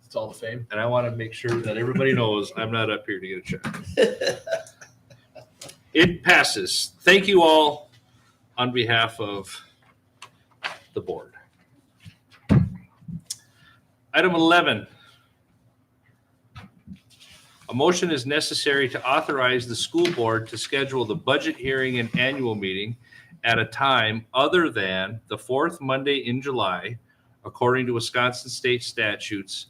It's all the fame. And I want to make sure that everybody knows I'm not up here to get a check. It passes. Thank you all on behalf of the board. Item 11. A motion is necessary to authorize the school board to schedule the budget hearing and annual meeting at a time other than the fourth Monday in July, according to Wisconsin State Statutes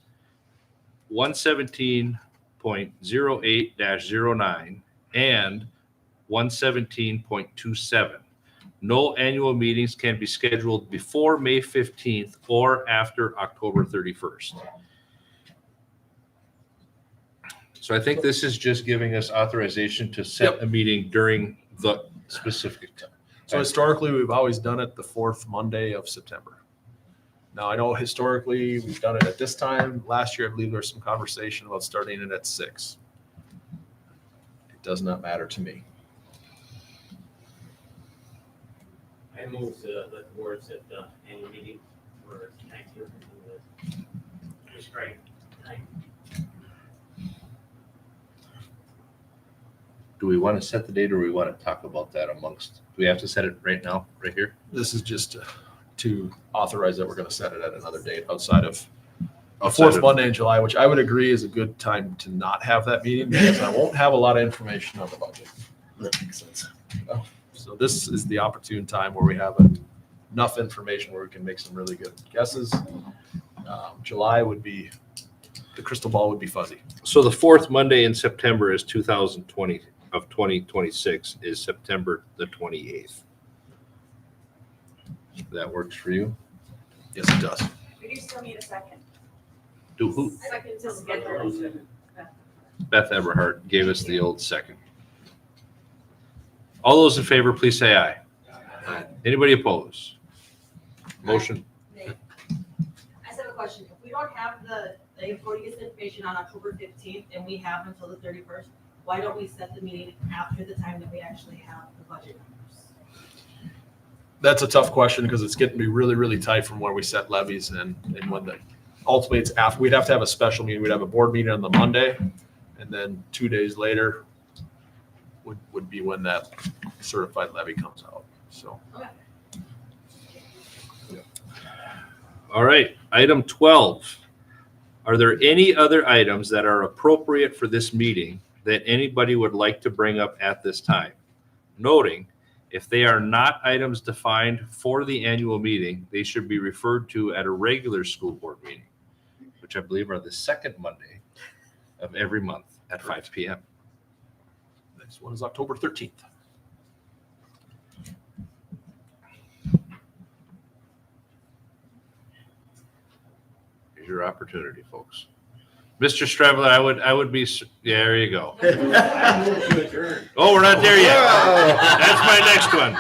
117.08-09 and 117.27, No annual meetings can be scheduled before May 15th or after October 31st. So I think this is just giving us authorization to set a meeting during the specific time. So historically, we've always done it the fourth Monday of September. Now, I know historically, we've done it at this time. Last year, I believe there was some conversation about starting it at 6. It does not matter to me. I move to let the board set the annual meeting for next year. Just right. Do we want to set the date or we want to talk about that amongst, do we have to set it right now, right here? This is just to authorize that we're going to set it at another date outside of the Outside fourth of- Monday in July, which I would agree is a good time to not have that meeting because I won't have a lot of information on the budget. That makes sense. So this is the opportune time where we have enough information where we can make some really good guesses. July would be, the crystal ball would be fuzzy. So the fourth Monday in September is 2026 is September the 28th. That works for you? Yes, it does. We do still need a second. Do who? Second to schedule. Beth Everhart gave us the old second. All those in favor, please say aye. Anybody opposed? Motion, I just have a question. If we don't have the authority gets information on October 15th and we have until the 31st, why don't we set the meeting after the time that we actually have the budget numbers? That's a tough question because it's getting to be really, really tight from where we set levies and when the, ultimately it's after, we'd have to have a special meeting. We'd have a board meeting on the Monday and then 2 days later would be when that certified levy comes out. So. all right, item 12. Are there any other items that are appropriate for this meeting that anybody would like to bring up at this time? Noting, if they are not items defined for the annual meeting, they should be referred to at a regular school board meeting, which I believe are the second Monday of every month at 5 p.m. Next one is October 13th. Here's your opportunity, folks. Mr. Strebler, I would be, yeah, there you go. Oh, we're not there yet. That's my next one.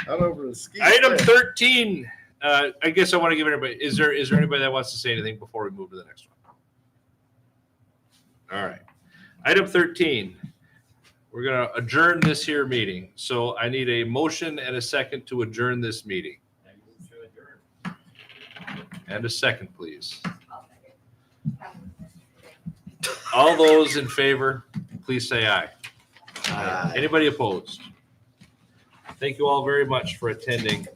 Out over the ski. Item 13, I guess I want to give everybody, is there anybody that wants to say anything before we move to the next one? All right. Item 13, we're going to adjourn this here meeting. So I need a motion and a second to adjourn this meeting. I move to adjourn. And a second, please. I'll second. All those in favor, please say aye. Aye. Anybody opposed? Thank you all very much for attending.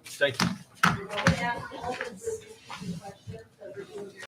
Thank you. Yeah.